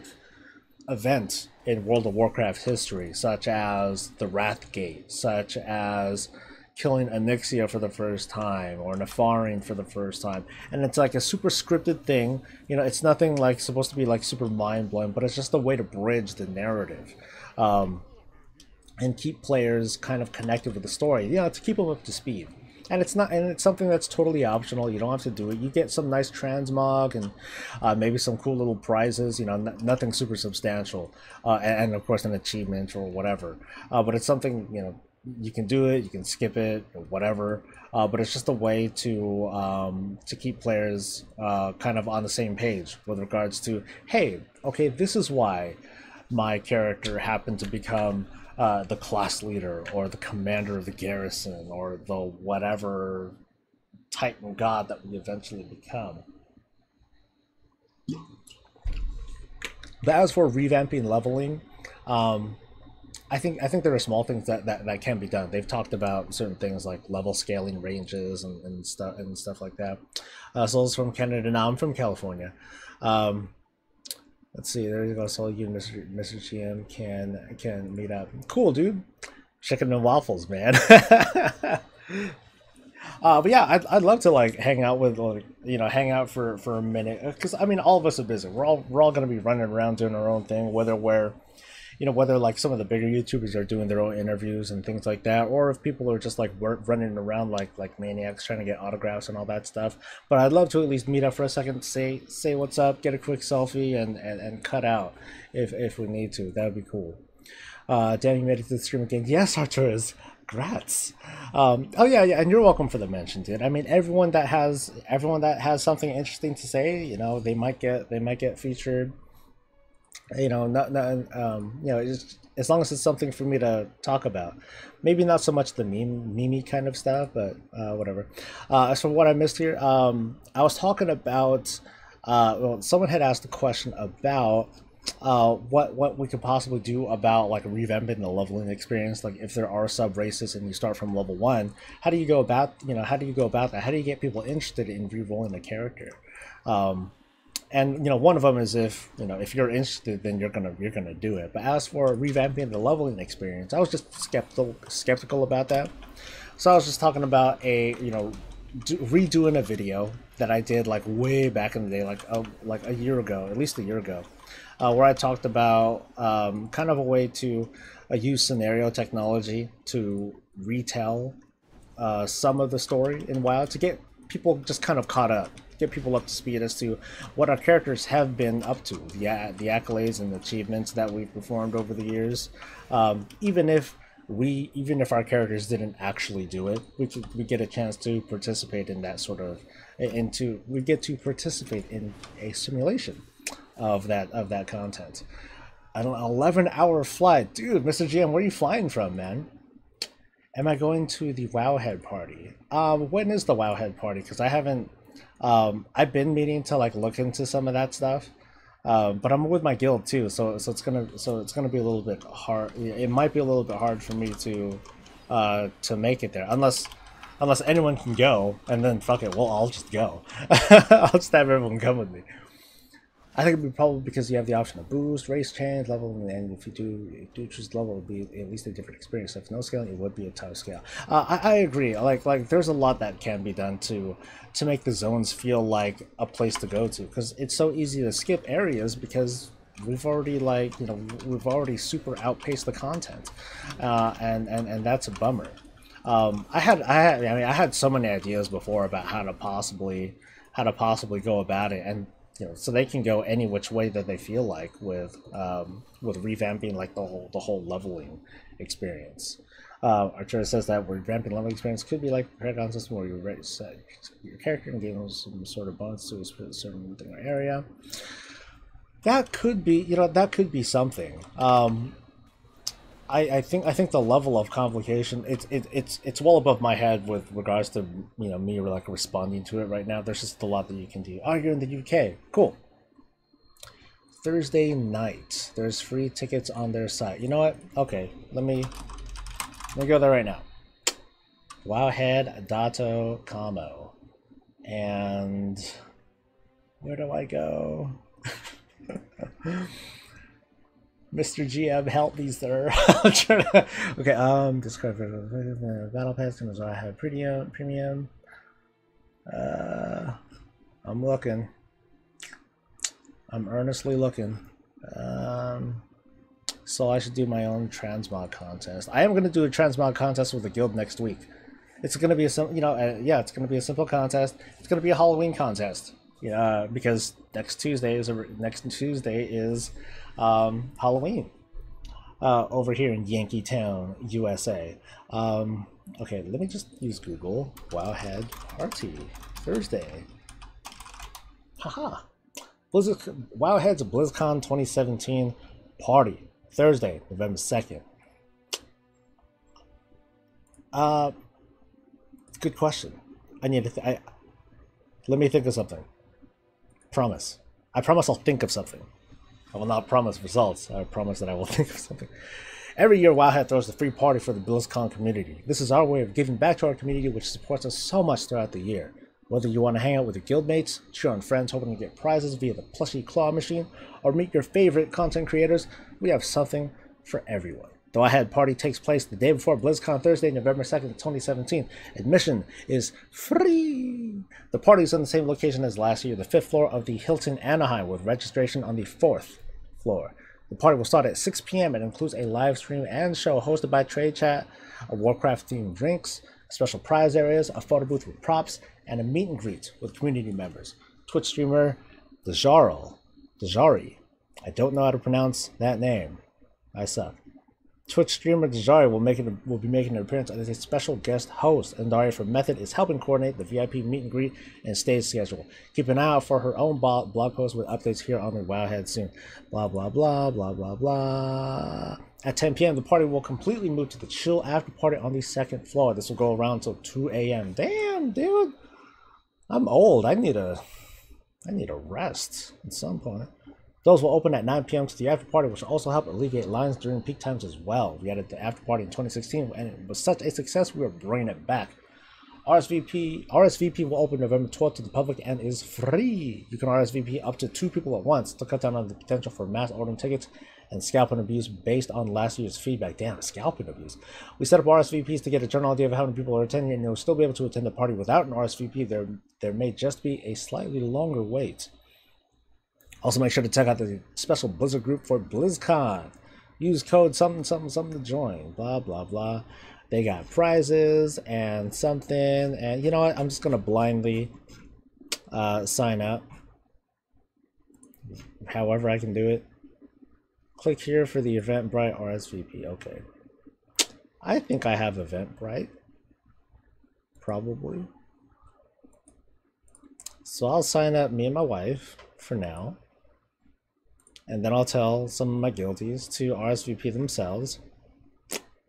S1: event in World of Warcraft history, such as the Wrathgate, such as killing Onyxia for the first time, or Nefarin for the first time. And it's like a super scripted thing. You know, it's nothing like supposed to be like super mind-blowing, but it's just a way to bridge the narrative. And keep players kind of connected with the story, you know, to keep them up to speed. And it's not, and it's something that's totally optional. You don't have to do it. You get some nice transmog and maybe some cool little prizes. You know, nothing super substantial, and of course an achievement or whatever. But it's something, you know, you can do it, you can skip it, or whatever. But it's just a way to keep players kind of on the same page with regards to, hey, okay, this is why my character happened to become the class leader or the commander of the garrison or the whatever titan god that we eventually become. But as for revamping leveling, I think there are small things that can be done. They've talked about certain things like level scaling ranges and stuff like that. Soul's from Canada now. I'm from California. Let's see, there you go. So you and Mr. GM can meet up. Cool, dude. Chicken and waffles, man. But yeah, I'd love to like hang out with, like, you know, hang out for a minute, because I mean all of us are busy. We're all gonna be running around doing our own thing, whether we're, you know, whether like some of the bigger YouTubers are doing their own interviews and things like that, or if people are just like running around like maniacs trying to get autographs and all that stuff. But I'd love to at least meet up for a second, say what's up, get a quick selfie, and cut out if we need to. That would be cool. Dan, you made it to the stream again. Yes, Arturus. Grats. Oh yeah, and you're welcome for the mention, dude. I mean, everyone that has something interesting to say, you know, they might get featured. You know, you know, just as long as it's something for me to talk about. Maybe not so much the meme kind of stuff, but whatever. As for what I missed here, I was talking about, well, someone had asked a question about what we could possibly do about like revamping the leveling experience. Like if there are sub races and you start from level 1, how do you go about, you know, how do you go about that? How do you get people interested in re-rolling a character? And you know, one of them is if, you know, if you're interested, then you're gonna do it. But as for revamping the leveling experience, I was just skeptical about that. So I was just talking about redoing a video that I did like way back in the day, like a year ago, at least a year ago, where I talked about kind of a way to use scenario technology to retell some of the story in WoW to get people just kind of caught up. Get people up to speed as to what our characters have been up to, the accolades and achievements that we've performed over the years. Even if our characters didn't actually do it, we get a chance to participate in that sort of we get to participate in a simulation of that content. An 11-hour flight, dude. Mr. GM, where are you flying from, man? Am I going to the Wowhead party? When is the Wowhead party? Because I haven't. I've been meaning to like look into some of that stuff, but I'm with my guild too, so it's gonna be a little bit hard. It might be a little bit hard for me to make it there, unless anyone can go, and then fuck it, well I'll just go. I'll just have everyone come with me. I think it'd be probably because you have the option of boost, race change, level, and if you do choose level, it would be at least a different experience. If no scaling, it would be a tough scale. I agree. Like there's a lot that can be done to make the zones feel like a place to go to, because it's so easy to skip areas because we've already super outpaced the content, and that's a bummer. I had so many ideas before about how to possibly go about it, and you know, so they can go any which way that they feel like with revamping like the whole leveling experience. Archer says that revamping leveling experience could be like a Paragon system where you set your character and gain some sort of bonus to a certain thing or area. That could be, you know, that could be something. I think the level of complication it's well above my head with regards to me like responding to it right now. There's just a lot that you can do. Oh, you're in the UK. Cool. Thursday night. There's free tickets on their site. You know what? Okay, let me go there right now. Wowhead Dato Kamo. And where do I go? Mr. GM, help me, sir. I'm trying to... Okay, describe battle pass as I have premium. I'm looking. I'm earnestly looking. So I should do my own transmog contest. I am going to do a transmog contest with the guild next week. It's going to be a yeah, it's going to be a simple contest. It's going to be a Halloween contest. Because next Tuesday is Halloween over here in Yankee Town, USA. Okay, let me just use Google. Wowhead Party Thursday. Haha. Wowhead's BlizzCon 2017 party Thursday, November 2nd. Good question. I need to. Let me think of something. Promise. I promise I'll think of something. I will not promise results. I promise that I will think of something. Every year, Wowhead throws a free party for the BlizzCon community. This is our way of giving back to our community, which supports us so much throughout the year. Whether you want to hang out with your guildmates, cheer on friends hoping to get prizes via the plushie claw machine, or meet your favorite content creators, we have something for everyone. The Wowhead party takes place the day before BlizzCon Thursday, November 2nd, 2017. Admission is free. The party is on the same location as last year, the 5th floor of the Hilton Anaheim, with registration on the 4th floor. The party will start at 6 p.m. and includes a live stream and show hosted by Trade Chat, a Warcraft-themed drinks, special prize areas, a photo booth with props, and a meet and greet with community members. Twitch streamer Dejari. I don't know how to pronounce that name. I suck. Twitch streamer Dejari will be making an appearance as a special guest host, and Daria from Method is helping coordinate the VIP meet and greet and stage schedule. Keep an eye out for her own blog post with updates here on the Wowhead soon. Blah blah blah blah blah blah. At 10 p.m. the party will completely move to the chill after party on the 2nd floor. This will go around until 2 a.m. Damn, dude, I'm old. I need a rest at some point. Those will open at 9 p.m. to the after party, which will also help alleviate lines during peak times as well. We added the after party in 2016, and it was such a success we are bringing it back. RSVP will open November 12th to the public and is free. You can RSVP up to 2 people at once to cut down on the potential for mass ordering tickets and scalping abuse based on last year's feedback. Damn, scalping abuse. We set up RSVPs to get a general idea of how many people are attending, and you'll still be able to attend the party without an RSVP. There may just be a slightly longer wait. Also, make sure to check out the special Blizzard group for BlizzCon. Use code something something something to join. Blah blah blah. They got prizes and something. And you know what? I'm just gonna blindly sign up. However I can do it. Click here for the Eventbrite RSVP. Okay. I think I have Eventbrite. Probably. So I'll sign up, me and my wife, for now. And then I'll tell some of my guildies to RSVP themselves.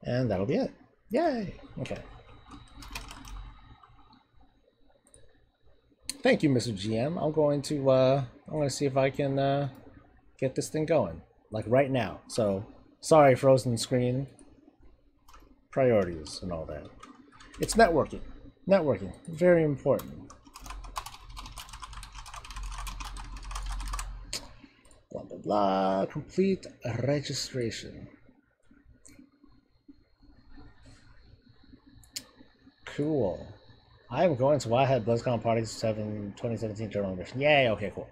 S1: And that'll be it. Yay! Okay. Thank you, Mr. GM. I'm going to see if I can get this thing going. Like right now. So, sorry, frozen screen. Priorities and all that. It's networking. Networking. Very important. Blah, blah, blah. Complete registration. Cool. I'm going to Wowhead BlizzCon Party 2017 Journal Edition. Yay, okay, cool.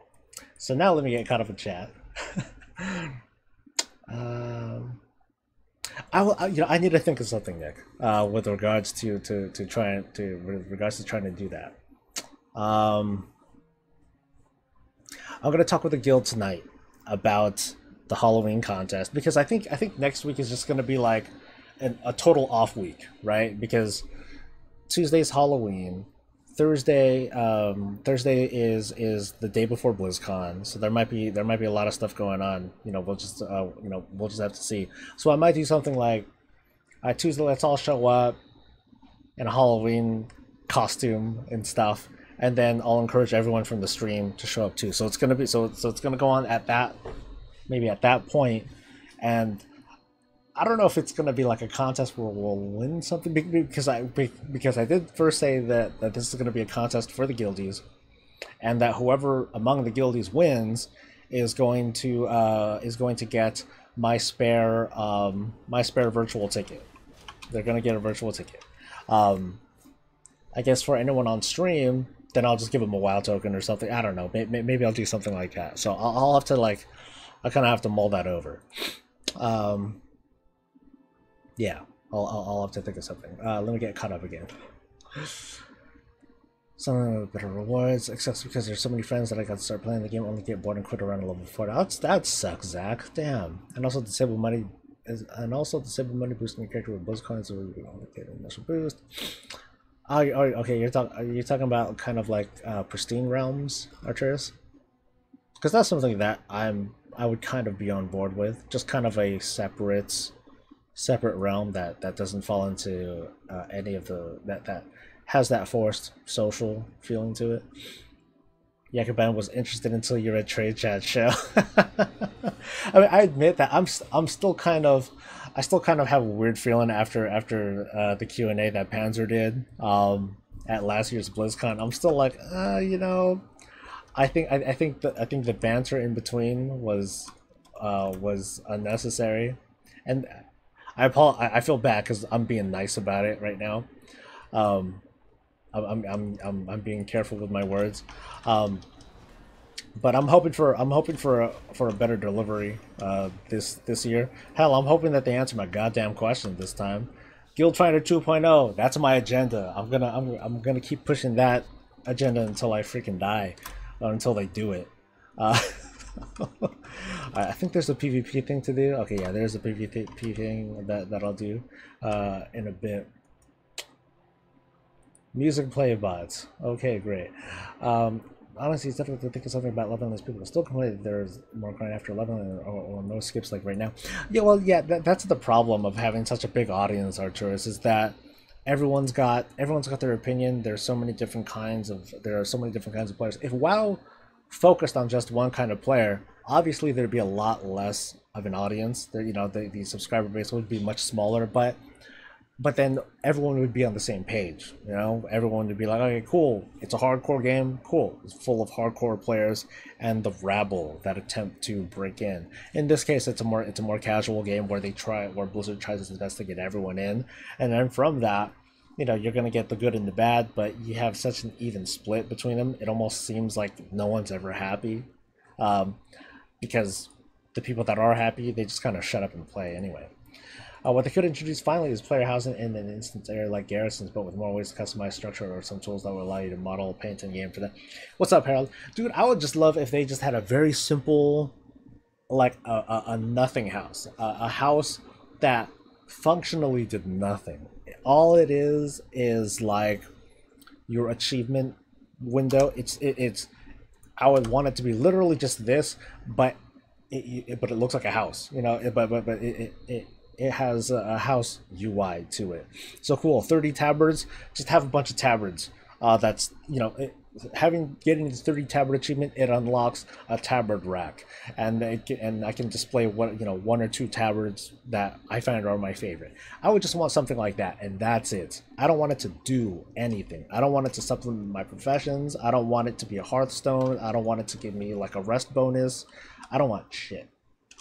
S1: So now let me get caught up in chat. I need to think of something, Nick, with regards to trying to do that. I'm gonna talk with the guild tonight about the Halloween contest, because I think next week is just gonna be like a total off week, right? Because Tuesday's Halloween, Thursday is the day before BlizzCon, so there might be a lot of stuff going on. We'll just have to see. So I might do something like Tuesday, let's all show up in a Halloween costume and stuff, and then I'll encourage everyone from the stream to show up too. So it's gonna go on at that, maybe at that point, and I don't know if it's gonna be like a contest where we'll win something, because I did first say that this is gonna be a contest for the guildies, and that whoever among the guildies wins is going to get my spare virtual ticket. They're gonna get a virtual ticket. I guess for anyone on stream, then I'll just give them a WoW token or something. I don't know. Maybe I'll do something like that. So I'll have to I kind of have to mull that over. Yeah, I'll have to think of something. Let me get caught up again. Some better rewards, except because there's so many friends that I got to start playing the game, only get bored and quit around level 4. That sucks, Zach. Damn. And also disable money boosting your character with BlizzCoin, so we only get an initial boost. Okay, you're talking about kind of like pristine realms, Arturus? Because that's something that I would kind of be on board with. Just kind of a separate realm that doesn't fall into any of the that has that forced social feeling to it. Yakuban was interested until you read Trade Chat Show. I mean, I admit that I still kind of have a weird feeling after the Q&A that Panzer did at last year's BlizzCon. I'm still like, I think the banter in between was unnecessary, and I feel bad because I'm being nice about it right now. I'm being careful with my words, but I'm hoping for a better delivery this year. Hell, I'm hoping that they answer my goddamn question this time. Guild Finder 2.0, that's my agenda. I'm gonna keep pushing that agenda until I freaking die, or until they do it. I think there's a PvP thing to do. Okay, yeah, there's a PvP thing that I'll do in a bit. Music play bots. Okay, great. Honestly, it's difficult to think of something about leveling as people still complain that there's more grind after leveling or no skips like right now. Yeah, well, yeah, that's the problem of having such a big audience, Arturus, is that everyone's got their opinion. There are so many different kinds of players. If WoW focused on just one kind of player, obviously there'd be a lot less of an audience. There, the subscriber base would be much smaller, but then everyone would be on the same page. Everyone would be like, okay, cool, it's a hardcore game, cool, it's full of hardcore players and the rabble that attempt to break in. In this case, it's a more casual game where Blizzard tries its best to get everyone in, and then from that, you're gonna get the good and the bad, but you have such an even split between them. It almost seems like no one's ever happy, because the people that are happy, they just kind of shut up and play anyway. What they could introduce finally is player housing in an instance area like garrisons, but with more ways to customize structure or some tools that will allow you to model, paint, and game for that. What's up, Harold? Dude, I would just love if they just had a very simple, like a nothing house, a house that functionally did nothing. All it is like your achievement window. It's I would want it to be literally just this, but it looks like a house, but it has a house UI to it. So cool, 30 tabards, just have a bunch of tabards. That's, getting the 30 tabard achievement, it unlocks a tabard rack. And I can display one or two tabards that I find are my favorite. I would just want something like that, and that's it. I don't want it to do anything. I don't want it to supplement my professions. I don't want it to be a Hearthstone. I don't want it to give me like a rest bonus. I don't want shit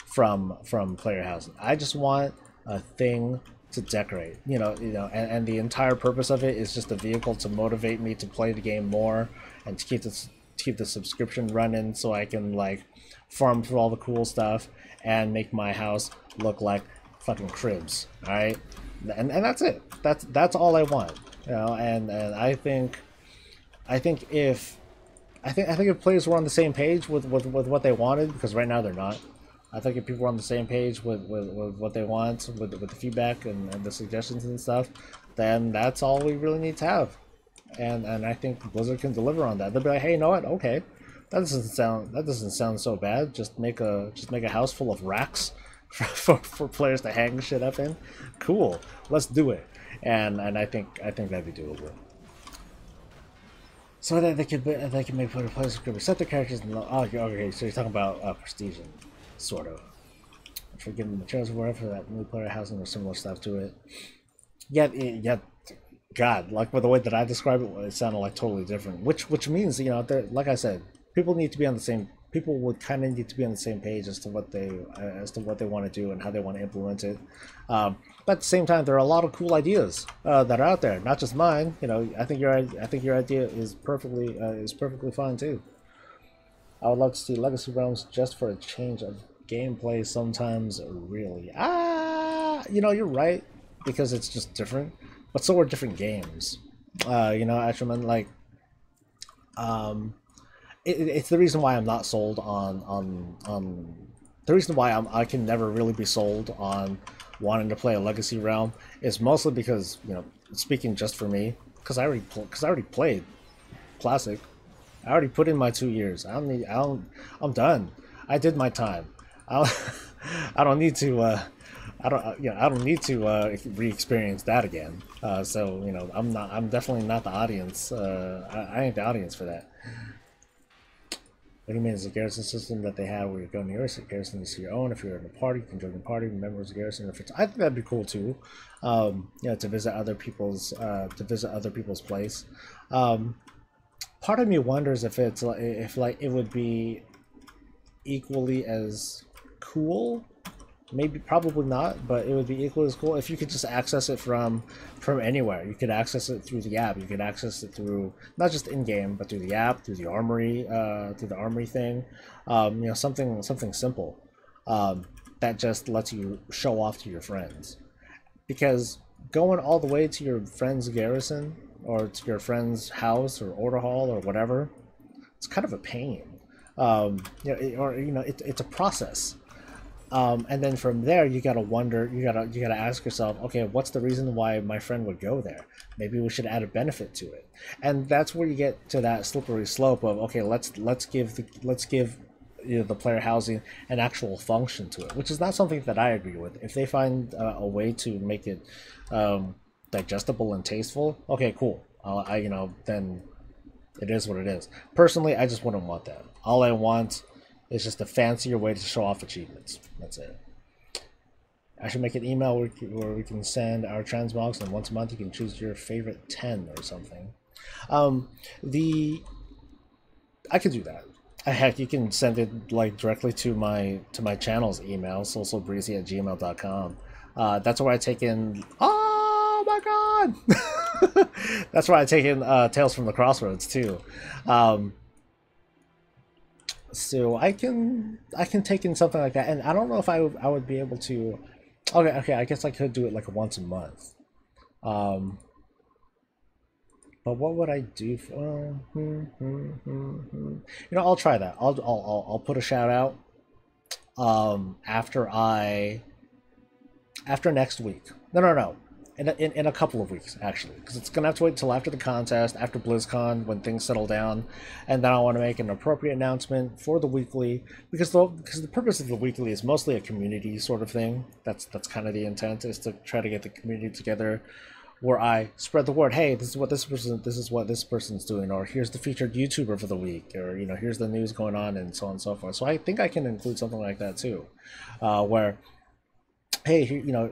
S1: from player housing. I just want a thing to decorate, and the entire purpose of it is just a vehicle to motivate me to play the game more and to keep the subscription running, so I can like farm through all the cool stuff and make my house look like fucking cribs. All right, and that's it. That's all I want, and I think if players were on the same page with what they wanted, because right now they're not. I think if people are on the same page with what they want, with the feedback and the suggestions and stuff, then that's all we really need to have. and I think Blizzard can deliver on that. They'll be like, hey, you know what? Okay, that doesn't sound so bad. Just make a house full of racks for players to hang shit up in. Cool, let's do it. And I think that'd be doable. So that they can make players could reset their characters. And, oh, okay. So you're talking about Prestige, sort of. For giving materials or whatever for that new player housing or similar stuff to it. Yeah. God, like with the way that I described it, it sounded like totally different. Which means, you know, like I said, people need to be on the same. People would kind of need to be on the same page as to what they want to do and how they want to implement it. But at the same time, there are a lot of cool ideas that are out there, not just mine. You know, I think your idea is perfectly fine too. I would love to see Legacy Realms just for a change of gameplay. Sometimes, really, you know, you're right, because it's just different. But so are different games. You know, actually, like, it's the reason why I'm not sold on the reason why I can never really be sold on wanting to play a Legacy Realm is mostly because, you know, speaking just for me, because I already played Classic. I already put in my 2 years. I'm done. I did my time. I don't need to. I don't need to re-experience that again. So, you know, I'm definitely not the audience. I ain't the audience for that. What do you mean? It's a garrison system that they have where you go near a garrison to see your own. If you're in a party, you can join the party. Members of the garrison. I think that'd be cool too. You know, to visit other people's place. Part of me wonders if it's like it would be equally as cool. Maybe, probably not, but it would be equally as cool if you could just access it from anywhere. You could access it through the app. You could access it through not just in game, but through the app, through the armory thing. You know, something simple that just lets you show off to your friends. Because going all the way to your friend's garrison or to your friend's house or order hall or whatever, it's kind of a pain. You know, it's a process. And then from there, you gotta wonder, you gotta ask yourself, okay, what's the reason why my friend would go there? Maybe we should add a benefit to it, and that's where you get to that slippery slope of, okay, let's give you know, the player housing an actual function to it, which is not something that I agree with. If they find a way to make it digestible and tasteful, okay, cool. You know, then it is what it is. Personally, I just wouldn't want that. All I want is just a fancier way to show off achievements. That's it. I should make an email where we can send our transmogs, and once a month you can choose your favorite 10 or something. I could do that. Heck, you can send it like directly to my channel's email, SoulSoBreezy@gmail.com. That's where I take in. Oh my god! That's where I take in Tales from the Crossroads too. So I can take in something like that, and I don't know if I would be able to. Okay, I guess I could do it like once a month. But what would I do? You know, I'll try that. I'll put a shout out. After next week. No. In a couple of weeks, actually, because it's gonna have to wait until after the contest, after BlizzCon, when things settle down, and then I want to make an appropriate announcement for the weekly, because the purpose of the weekly is mostly a community sort of thing. That's kind of the intent, is to try to get the community together, where I spread the word. Hey, this is what this person's doing, or here's the featured YouTuber for the week, or, you know, here's the news going on, and so on and so forth. So I think I can include something like that too, where, hey, you know,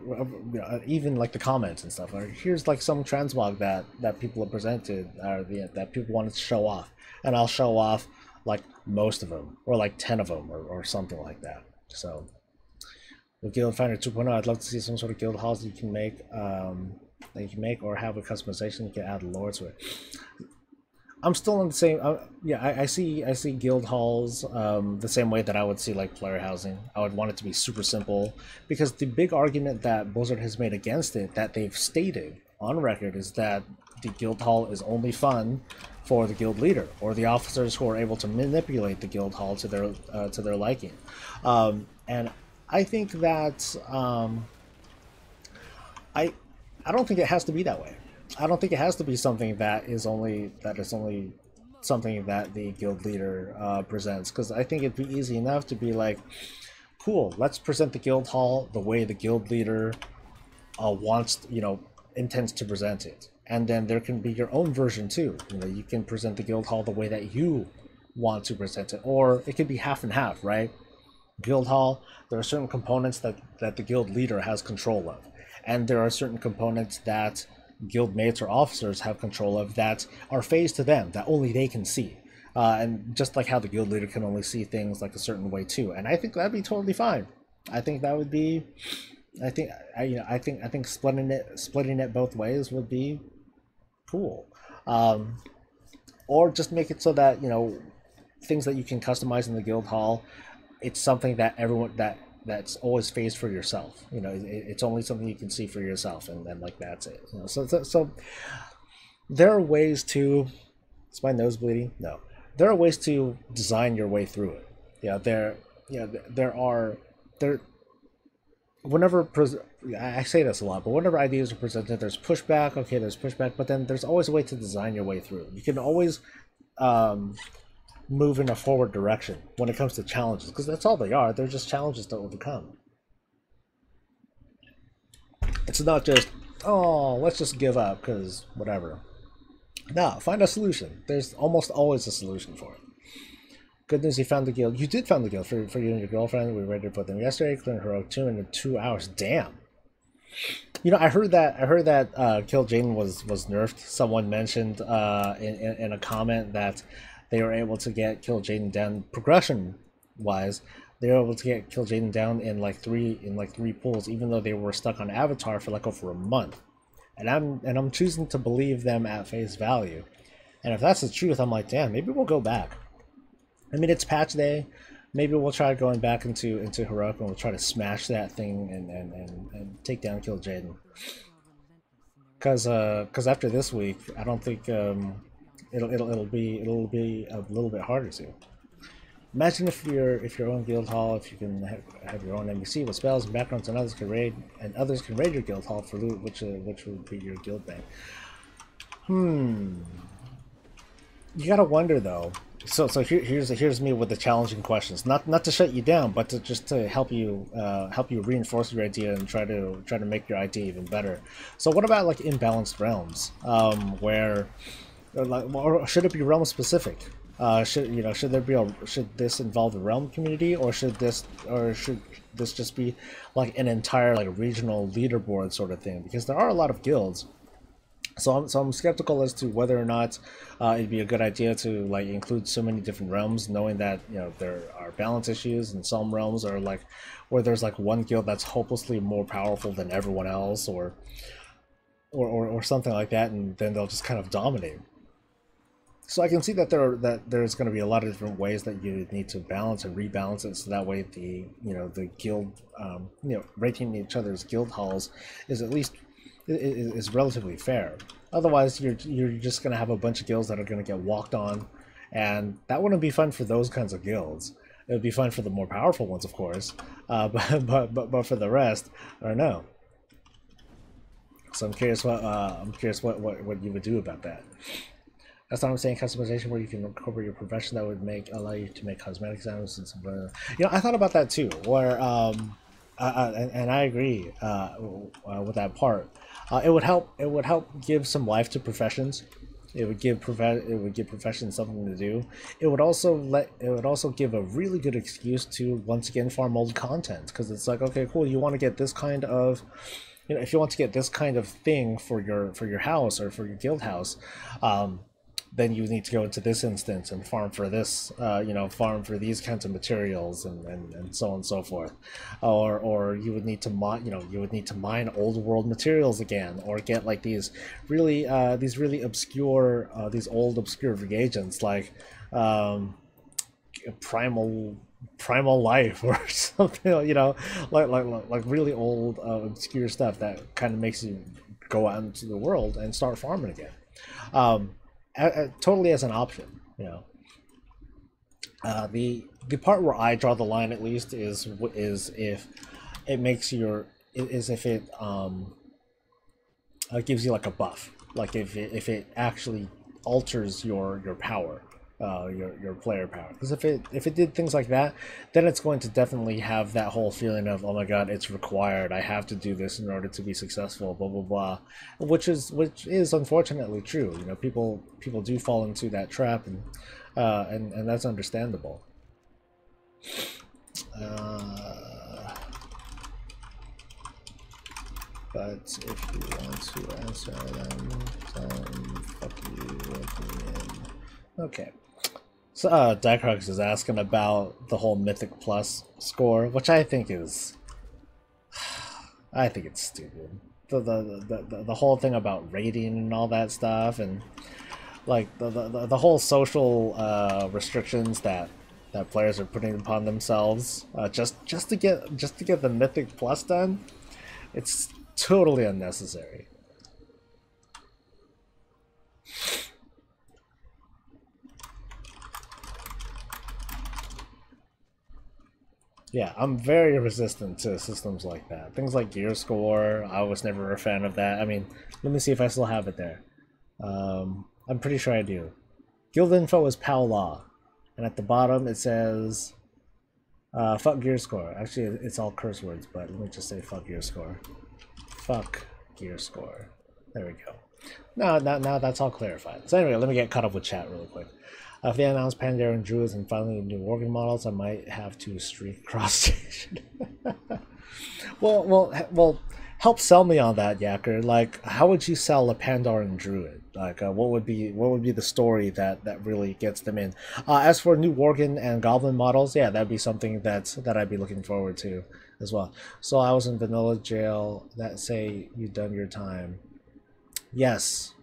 S1: even like the comments and stuff, or here's like some transmog that people have presented, or that people wanted to show off, and I'll show off like most of them, or like 10 of them, or something like that. So with Guild Finder 2.0, I'd love to see some sort of guild halls that you can make, or have a customization you can add lore to it. I'm still in the same. Yeah, I see guild halls the same way that I would see like player housing. I would want it to be super simple, because the big argument that Blizzard has made against it, that they've stated on record, is that the guild hall is only fun for the guild leader or the officers who are able to manipulate the guild hall to their liking. And I think that I don't think it has to be that way. I don't think it has to be something that is only something that the guild leader presents, because I think it'd be easy enough to be like, cool, let's present the guild hall the way the guild leader wants, intends to present it. And then there can be your own version too. You can present the guild hall the way that you want to present it, or it could be half and half, right? Guild hall, there are certain components that the guild leader has control of, and there are certain components that guild mates or officers have control of that are phased to them, that only they can see. And just like how the guild leader can only see things like a certain way too. And I think that'd be totally fine. I think that would be, I think splitting it both ways would be cool. Or just make it so that things that you can customize in the guild hall, it's something that that's always phased for yourself. It's only something you can see for yourself, and then like that's it. So there are ways to. Is my nose bleeding? No. There are ways to design your way through it. There are. Whenever I say this a lot, but whenever ideas are presented, there's pushback. Okay, there's pushback, but then there's always a way to design your way through. You can always move in a forward direction when it comes to challenges, because that's all they are. They're just challenges to overcome. It's not just, oh, let's just give up because whatever. No, find a solution. There's almost always a solution for it. Good news, you found the guild. You did find the guild for you and your girlfriend. We were ready to put them yesterday. Cleared Heroic 2 in 2 hours. Damn. I heard that Kill Jaden was nerfed. Someone mentioned in a comment that they were able to get Kill Jaden down progression wise. They were able to get Kill Jaden down in like three pulls, even though they were stuck on Avatar for like over a month. And I'm choosing to believe them at face value. And if that's the truth, I'm like, damn, maybe we'll go back. I mean, it's patch day. Maybe we'll try going back into Heroic and we'll try to smash that thing and take down Kill Jaden. Cause after this week, I don't think it'll be a little bit harder to. Imagine if your own guild hall, if you can have your own NPC with spells and backgrounds, and others can raid your guild hall for loot, which would be your guild bank. You gotta wonder though. So here's me with the challenging questions. Not to shut you down, but to help you reinforce your idea and try to make your idea even better. So what about like imbalanced realms, where or should it be realm specific? Should this involve the realm community, or should this just be like an entire like regional leaderboard sort of thing? Because there are a lot of guilds. So I'm skeptical as to whether or not it'd be a good idea to like include so many different realms, knowing that there are balance issues, and some realms are like where there's like one guild that's hopelessly more powerful than everyone else, or something like that, and then they'll just kind of dominate. So I can see that there's going to be a lot of different ways that you need to balance and rebalance it, so that way the guild rating each other's guild halls is at least is relatively fair. Otherwise, you're just going to have a bunch of guilds that are going to get walked on, and that wouldn't be fun for those kinds of guilds. It would be fun for the more powerful ones, of course, but for the rest, I don't know. So I'm curious what you would do about that. That's what I'm saying. Customization where you can incorporate your profession that would allow you to make cosmetics items and some. I thought about that too. Where and I agree with that part. It would help give some life to professions. It would give professions something to do. It would also give a really good excuse to once again farm old content, because it's like, okay, cool, you want to get this kind of, if you want to get this kind of thing for your house or for your guild house, then you need to go into this instance and farm for this, farm for these kinds of materials and so on and so forth, or you would need to mine old world materials again, or get like these really obscure old obscure reagents like primal life or something, like really old obscure stuff that kind of makes you go out into the world and start farming again. Totally as an option, the part where I draw the line, at least, is if it makes if it gives you like a buff. like if it actually alters your power, your player power. Because if it did things like that, then it's going to definitely have that whole feeling of, oh my god, it's required. I have to do this in order to be successful. Blah blah blah, which is unfortunately true. You know, people do fall into that trap, and that's understandable. But if you want to answer them, fuck you. Okay. So, Dicrox is asking about the whole Mythic Plus score, which I think is, I think it's stupid. The whole thing about rating and all that stuff, and like the whole social restrictions that players are putting upon themselves, just to get the Mythic Plus done, it's totally unnecessary. Yeah, I'm very resistant to systems like that. Things like gear score, I was never a fan of that. I mean, let me see if I still have it there. I'm pretty sure I do. Guild info is PAL law. And at the bottom it says, fuck gear score. Actually, it's all curse words, but let me just say fuck gear score. Fuck gear score. There we go. Now that's all clarified. So anyway, let me get caught up with chat really quick. If they announce Pandaren and Druids and finally new organ models, I might have to streak cross station. well, help sell me on that, Yacker. Like, how would you sell a Pandaren Druid? Like, what would be the story that really gets them in? As for new organ and goblin models, yeah, that'd be something that I'd be looking forward to as well. So I was in vanilla jail. That say you done your time. Yes,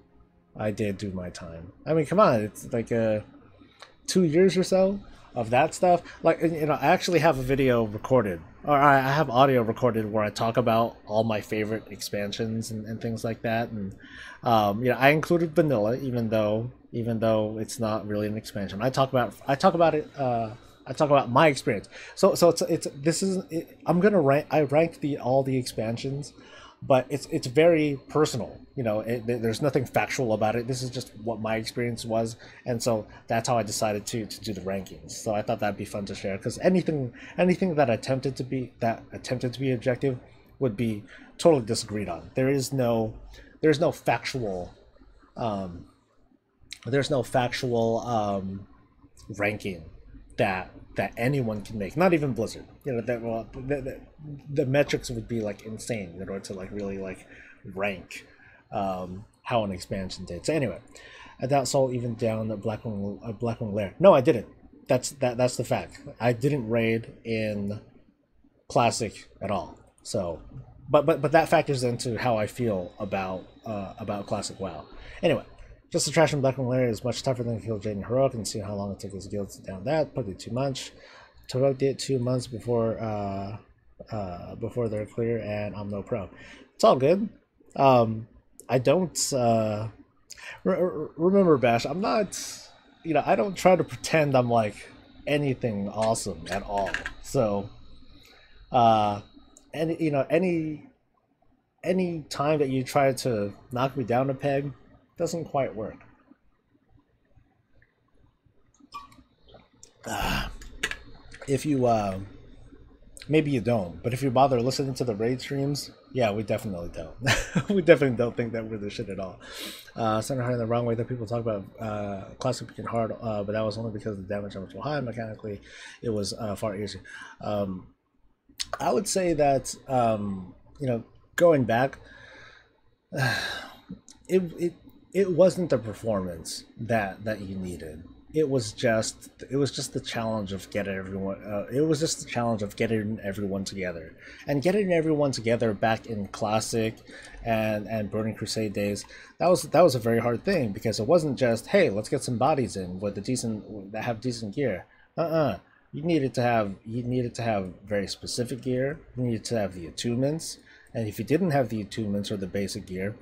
S1: I did do my time. I mean, come on, it's like 2 years or so of that stuff. Like, you know, I actually have a video recorded, or I have audio recorded where I talk about all my favorite expansions and things like that. And you know, I included vanilla, even though it's not really an expansion. I talk about it. I talk about my experience. So I'm gonna rank. I ranked all the expansions, but it's very personal. You know, there's nothing factual about it. This is just what my experience was, and so that's how I decided to do the rankings. So I thought that'd be fun to share, because anything that attempted to be objective would be totally disagreed on. There's no factual ranking that anyone can make, not even Blizzard. You know, the metrics would be like insane in order to like really like rank how an expansion did. So anyway, I doubt Soul even down the Blackwing Lair. No, I didn't. That's the fact. I didn't raid in Classic at all. So, but that factors into how I feel about Classic WoW. Anyway, just to trash in Blackwing Lair is much tougher than to kill Jaden Heroic, and see how long it took his guild to down that. Probably too much. Heroic did 2 months before they're clear, and I'm no pro. It's all good. I don't remember, Bash. I'm not, you know, I don't try to pretend I'm like anything awesome at all. So, and you know, any time that you try to knock me down a peg doesn't quite work. If you maybe you don't, but if you bother listening to the raid streams, yeah, we definitely don't. We definitely don't think that we're the shit at all. Center hard in the wrong way that people talk about Classic being hard, but that was only because the damage was so high. Mechanically, it was far easier. I would say that you know, going back, it wasn't the performance that you needed. It was just the challenge of getting everyone. It was just the challenge of getting everyone together, and getting everyone together back in Classic and Burning Crusade days. That was a very hard thing, because it wasn't just, hey, let's get some bodies in with that have decent gear. You needed to have very specific gear. You needed to have the attunements, and if you didn't have the attunements or the basic gear,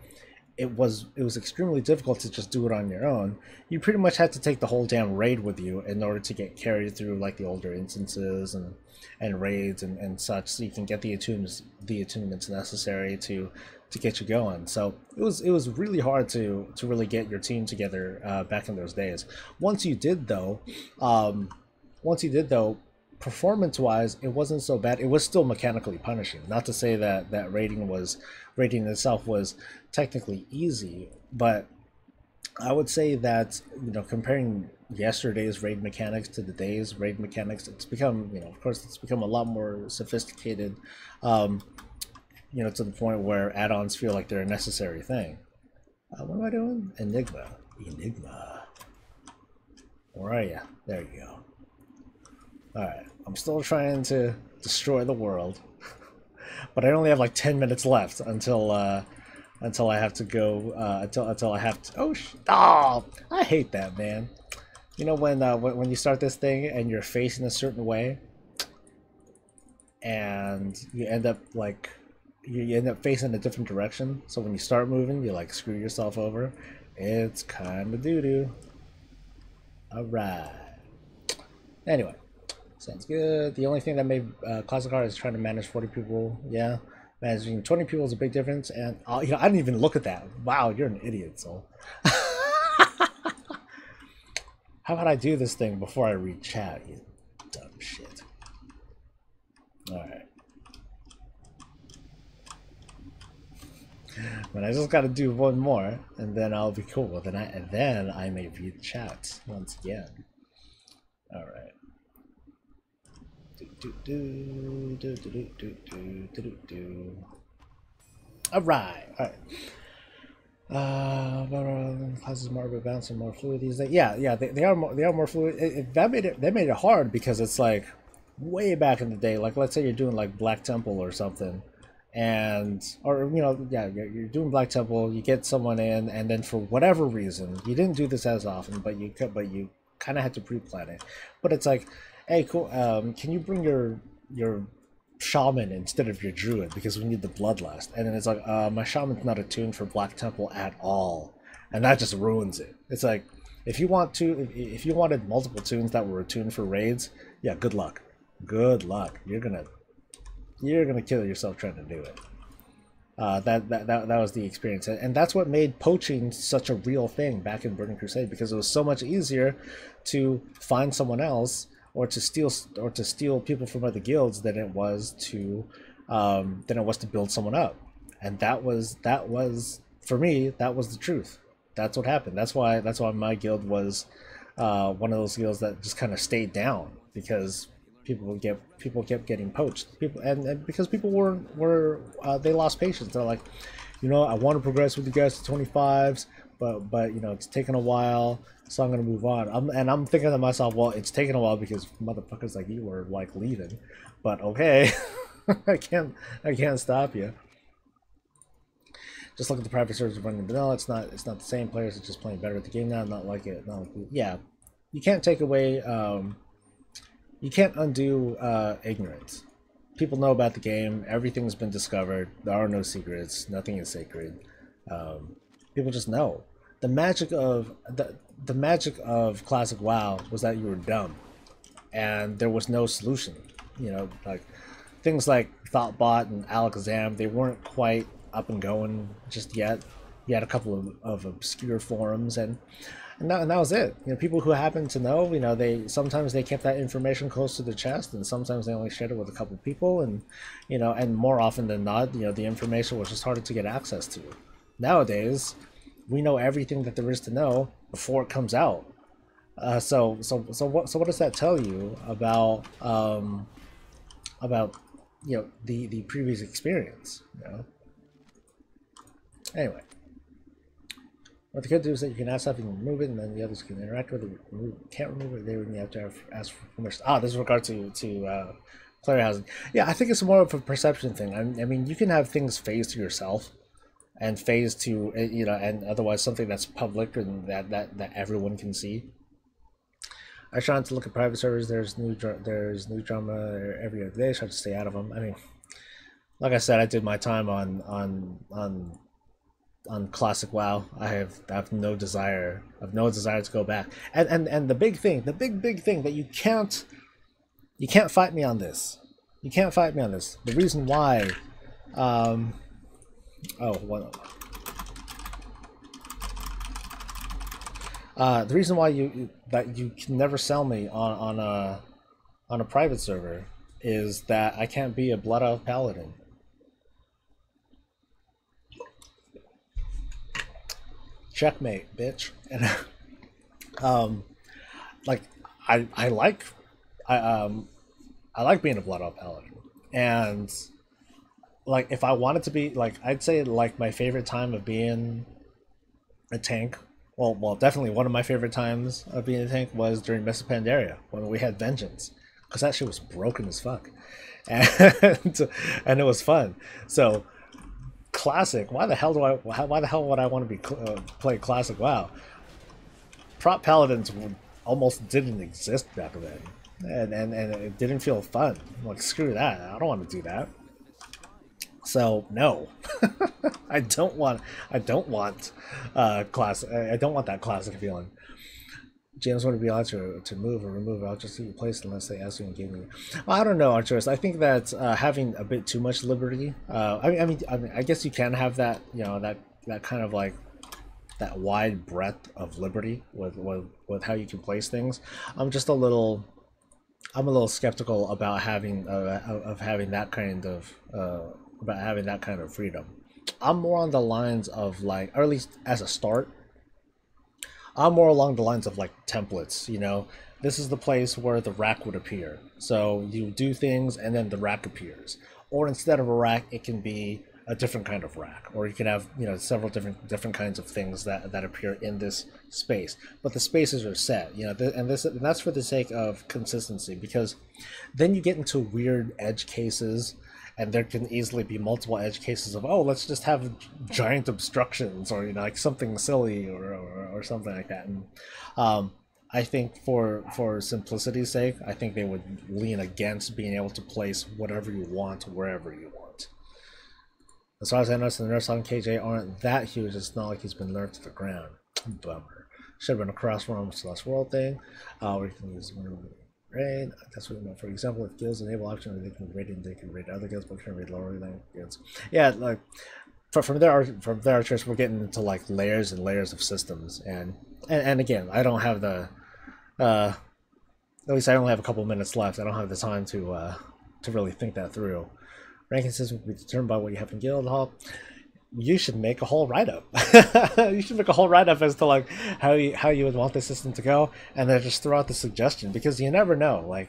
S1: it was extremely difficult to just do it on your own. You pretty much had to take the whole damn raid with you in order to get carried through like the older instances and raids and such, so you can get the attunements necessary to to get you going. So it was really hard to really get your team together back in those days. Once you did though, um, once you did though, performance wise, it wasn't so bad. It was still mechanically punishing. Not to say that raiding itself was technically easy, but I would say that, you know, comparing yesterday's raid mechanics to today's raid mechanics, it's become, you know, of course, it's become a lot more sophisticated. Um, you know, to the point where add-ons feel like they're a necessary thing. What am I doing? Enigma. Enigma. Where are you? There you go. Alright, I'm still trying to destroy the world. But I only have like 10 minutes left until I have to go, until I have to, oh, I hate that, man. You know when you start this thing and you're facing a certain way, and you end up like, you end up facing a different direction, so when you start moving, you like screw yourself over. It's kind of doo-doo. Alright. Anyway, sounds good. The only thing that made Classic Art is trying to manage 40 people. Yeah, managing 20 people is a big difference, and you know, I didn't even look at that. Wow, you're an idiot, Soul. How about I do this thing before I read chat, you dumb shit. Alright. But I just gotta do one more, and then I'll be cool. And then I may read chat once again. Alright. Alright. Classes more about bounce and more fluid these days. Yeah, they are more fluid. That made it hard because it's like way back in the day. Like let's say you're doing like Black Temple or something, or you know, yeah, you're doing Black Temple. You get someone in, and then for whatever reason, you didn't do this as often, but you kind of had to pre-plan it. But it's like, hey, cool. Can you bring your shaman instead of your druid because we need the bloodlust? And then it's like, my shaman's not attuned for Black Temple at all, and that just ruins it. It's like, if you wanted multiple tunes that were attuned for raids, yeah, good luck. Good luck. You're gonna kill yourself trying to do it. That was the experience, and that's what made poaching such a real thing back in Burning Crusade, because it was so much easier to find someone else or to steal people from other guilds than it was to build someone up. And that was for me, that was the truth. That's what happened. That's why my guild was one of those guilds that just kind of stayed down, because people kept getting poached. And because people were they lost patience. They're like, you know, I want to progress with you guys to 25s, but you know, it's taken a while, so I'm gonna move on. I'm thinking to myself, well, it's taken a while because motherfuckers like you were like leaving, but okay, I can't stop you. Just look at the private servers running vanilla. It's not the same. Players are just playing better at the game now. Not like it. Yeah, you can't take away. You can't undo ignorance. People know about the game. Everything's been discovered. There are no secrets. Nothing is sacred. People just know. The magic of classic WoW was that you were dumb, and there was no solution. You know, like things like Thoughtbot and Alakazam, they weren't quite up and going just yet. You had a couple of obscure forums, and that was it. You know, people who happened to know, you know, sometimes they kept that information close to their chest, and sometimes they only shared it with a couple of people, and you know, and more often than not, you know, the information was just harder to get access to. Nowadays, we know everything that there is to know before it comes out. So what does that tell you about you know, the previous experience? You know. Anyway, what the good do is that you can ask stuff, you can remove it, and then the others can interact with it. Can't remove it, they would have to ask for permission. This is in regard to player housing. Yeah, I think it's more of a perception thing. I mean, you can have things phase to yourself, and phase to, you know, and otherwise something that's public and that everyone can see. I try to look at private servers. There's new drama every other day. I try to stay out of them. I mean, like I said, I did my time on classic WoW. I have no desire to go back. And the big thing that you can't fight me on this. You can't fight me on this. The reason why Oh, what? The reason why you can never sell me on a private server is that I can't be a Blood Elf Paladin. Checkmate, bitch. And like I like I I like being a Blood Elf Paladin, and like if I wanted to be like I'd say like my favorite time of being a tank. Well, definitely one of my favorite times of being a tank was during Mists of Pandaria when we had Vengeance, because that shit was broken as fuck, and and it was fun. So classic. Why the hell do I? Why the hell would I want to be play classic? WoW. Prop paladins almost didn't exist back then, and it didn't feel fun. I'm like screw that. I don't want to do that. So no, I don't want. I don't want class. I don't want that classic feeling. James wouldn't be allowed to move or remove. I'll just leave you placed unless they ask you and give me. Well, I don't know, Archers. I think that having a bit too much liberty. I guess you can have that. You know that kind of like that wide breadth of liberty with how you can place things. I'm just a little. I'm a little skeptical about having of having that kind of about having that kind of freedom. I'm more on the lines of like, or at least as a start, I'm more along the lines of like templates. You know, this is the place where the rack would appear. So you do things, and then the rack appears. Or instead of a rack, it can be a different kind of rack, or you can have several different kinds of things that appear in this space. But the spaces are set, and that's for the sake of consistency, because then you get into weird edge cases, and there can easily be multiple edge cases of, oh, let's just have giant obstructions, or like something silly, or something like that. And I think for simplicity's sake, I think they would lean against being able to place whatever you want wherever you want. As far as I noticed, the nerfs on KJ aren't that huge. It's not like he's been nerfed to the ground. Bummer. Should have been a cross-run Lost World thing, where you can use raid. That's what we meant. For example, if guilds enable option where they can raid and they can raid other guilds, but can raid lower rank guilds. Yeah, like from there, Archers, we're getting into like layers and layers of systems, and again, I don't have the at least I only have a couple minutes left. I don't have the time to really think that through. Ranking system will be determined by what you have in guild hall. You should make a whole write-up. You should make a whole write-up as to like how you would want the system to go, and then just throw out the suggestion, because you never know. Like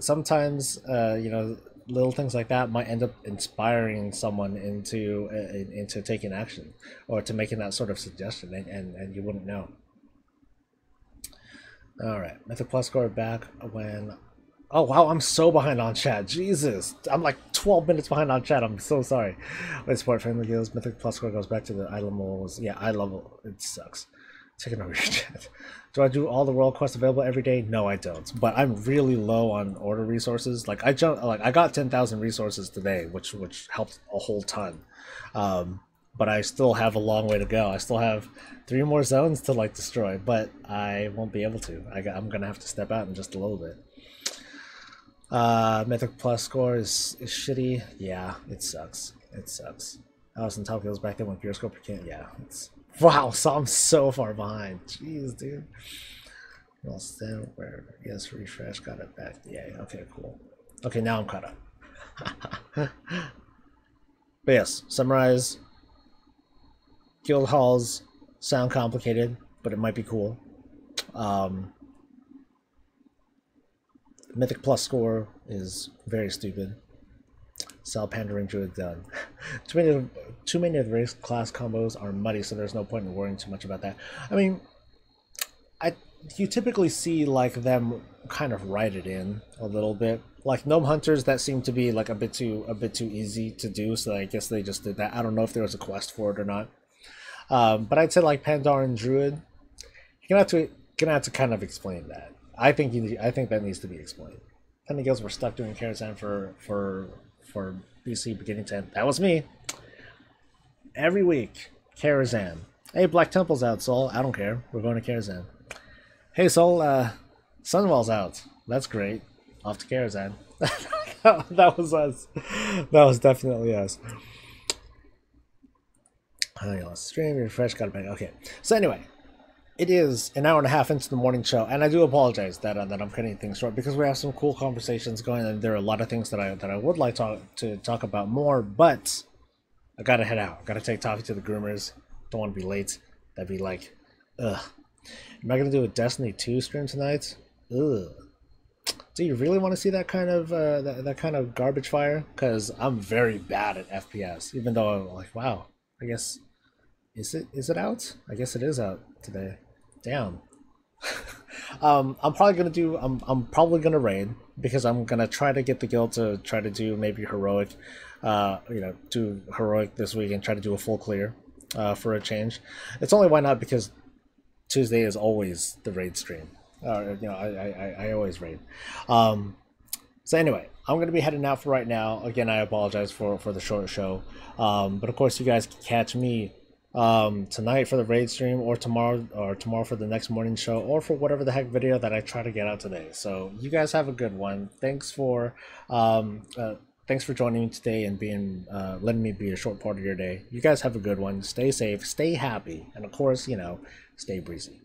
S1: sometimes little things like that might end up inspiring someone into taking action, or to making that sort of suggestion, and you wouldn't know. All right, Mythic Plus score back when. Oh wow, I'm so behind on chat. Jesus, I'm like 12 minutes behind on chat. I'm so sorry. Wait, support family guilds. Mythic Plus score goes back to the eye level. Yeah, eye level. It sucks. Taking over your chat. Do I do all the world quests available every day? No, I don't. But I'm really low on order resources. Like I got 10,000 resources today, which helped a whole ton. But I still have a long way to go. I still have 3 more zones to like destroy, but I won't be able to. I'm gonna have to step out in just a little bit. Mythic Plus score is shitty. Yeah, it sucks. It sucks. I was in top kills back then when Pure Scope can't. Yeah, it's wow. So I'm so far behind. Jeez, dude. Well, then where? Yes, refresh. Got it back. Yeah. Okay, cool. Okay, now I'm caught up. But yes, summarize. Guild halls sound complicated, but it might be cool. Mythic Plus score is very stupid. Sal Pandering Druid done. Too many of the race class combos are muddy, so there's no point in worrying too much about that. I mean, you typically see like them kind of write it in a little bit. Like Gnome Hunters, that seemed to be like a bit too easy to do, so I guess they just did that. I don't know if there was a quest for it or not. But I'd say like Pandaren Druid, you're gonna have to kind of explain that. I think that needs to be explained. 10 guilds were stuck doing Karazhan for BC beginning to end. That was me. Every week, Karazhan. Hey, Black Temple's out, Soul. I don't care. We're going to Karazhan. Hey, Soul. Sunwell's out. That's great. Off to Karazhan. That was us. That was definitely us. You know, stream, refresh, got it back. Okay. So anyway, it is an hour and a half into the morning show, and I do apologize that that I'm cutting things short because we have some cool conversations going, and there are a lot of things that I would like to talk about more, but I gotta head out. I gotta take Toffee to the groomers. Don't want to be late. That'd be like, ugh. Am I gonna do a Destiny 2 stream tonight? Ugh. Do you really want to see that kind of that kind of garbage fire? Because I'm very bad at FPS. Even though I'm like, wow, I guess is it out? I guess it is out today. Damn. I'm probably gonna do. I'm probably gonna raid because I'm gonna try to get the guild to try to do maybe heroic. You know, do heroic this week and try to do a full clear for a change. It's only why not because Tuesday is always the raid stream. You know, I always raid. So anyway, I'm going to be heading out for right now. Again, I apologize for the short show. But of course, you guys can catch me tonight for the raid stream or tomorrow for the next morning show or for whatever the heck video that I try to get out today. So you guys have a good one. Thanks for joining me today and being letting me be a short part of your day. You guys have a good one. Stay safe, stay happy, and of course, you know, stay breezy.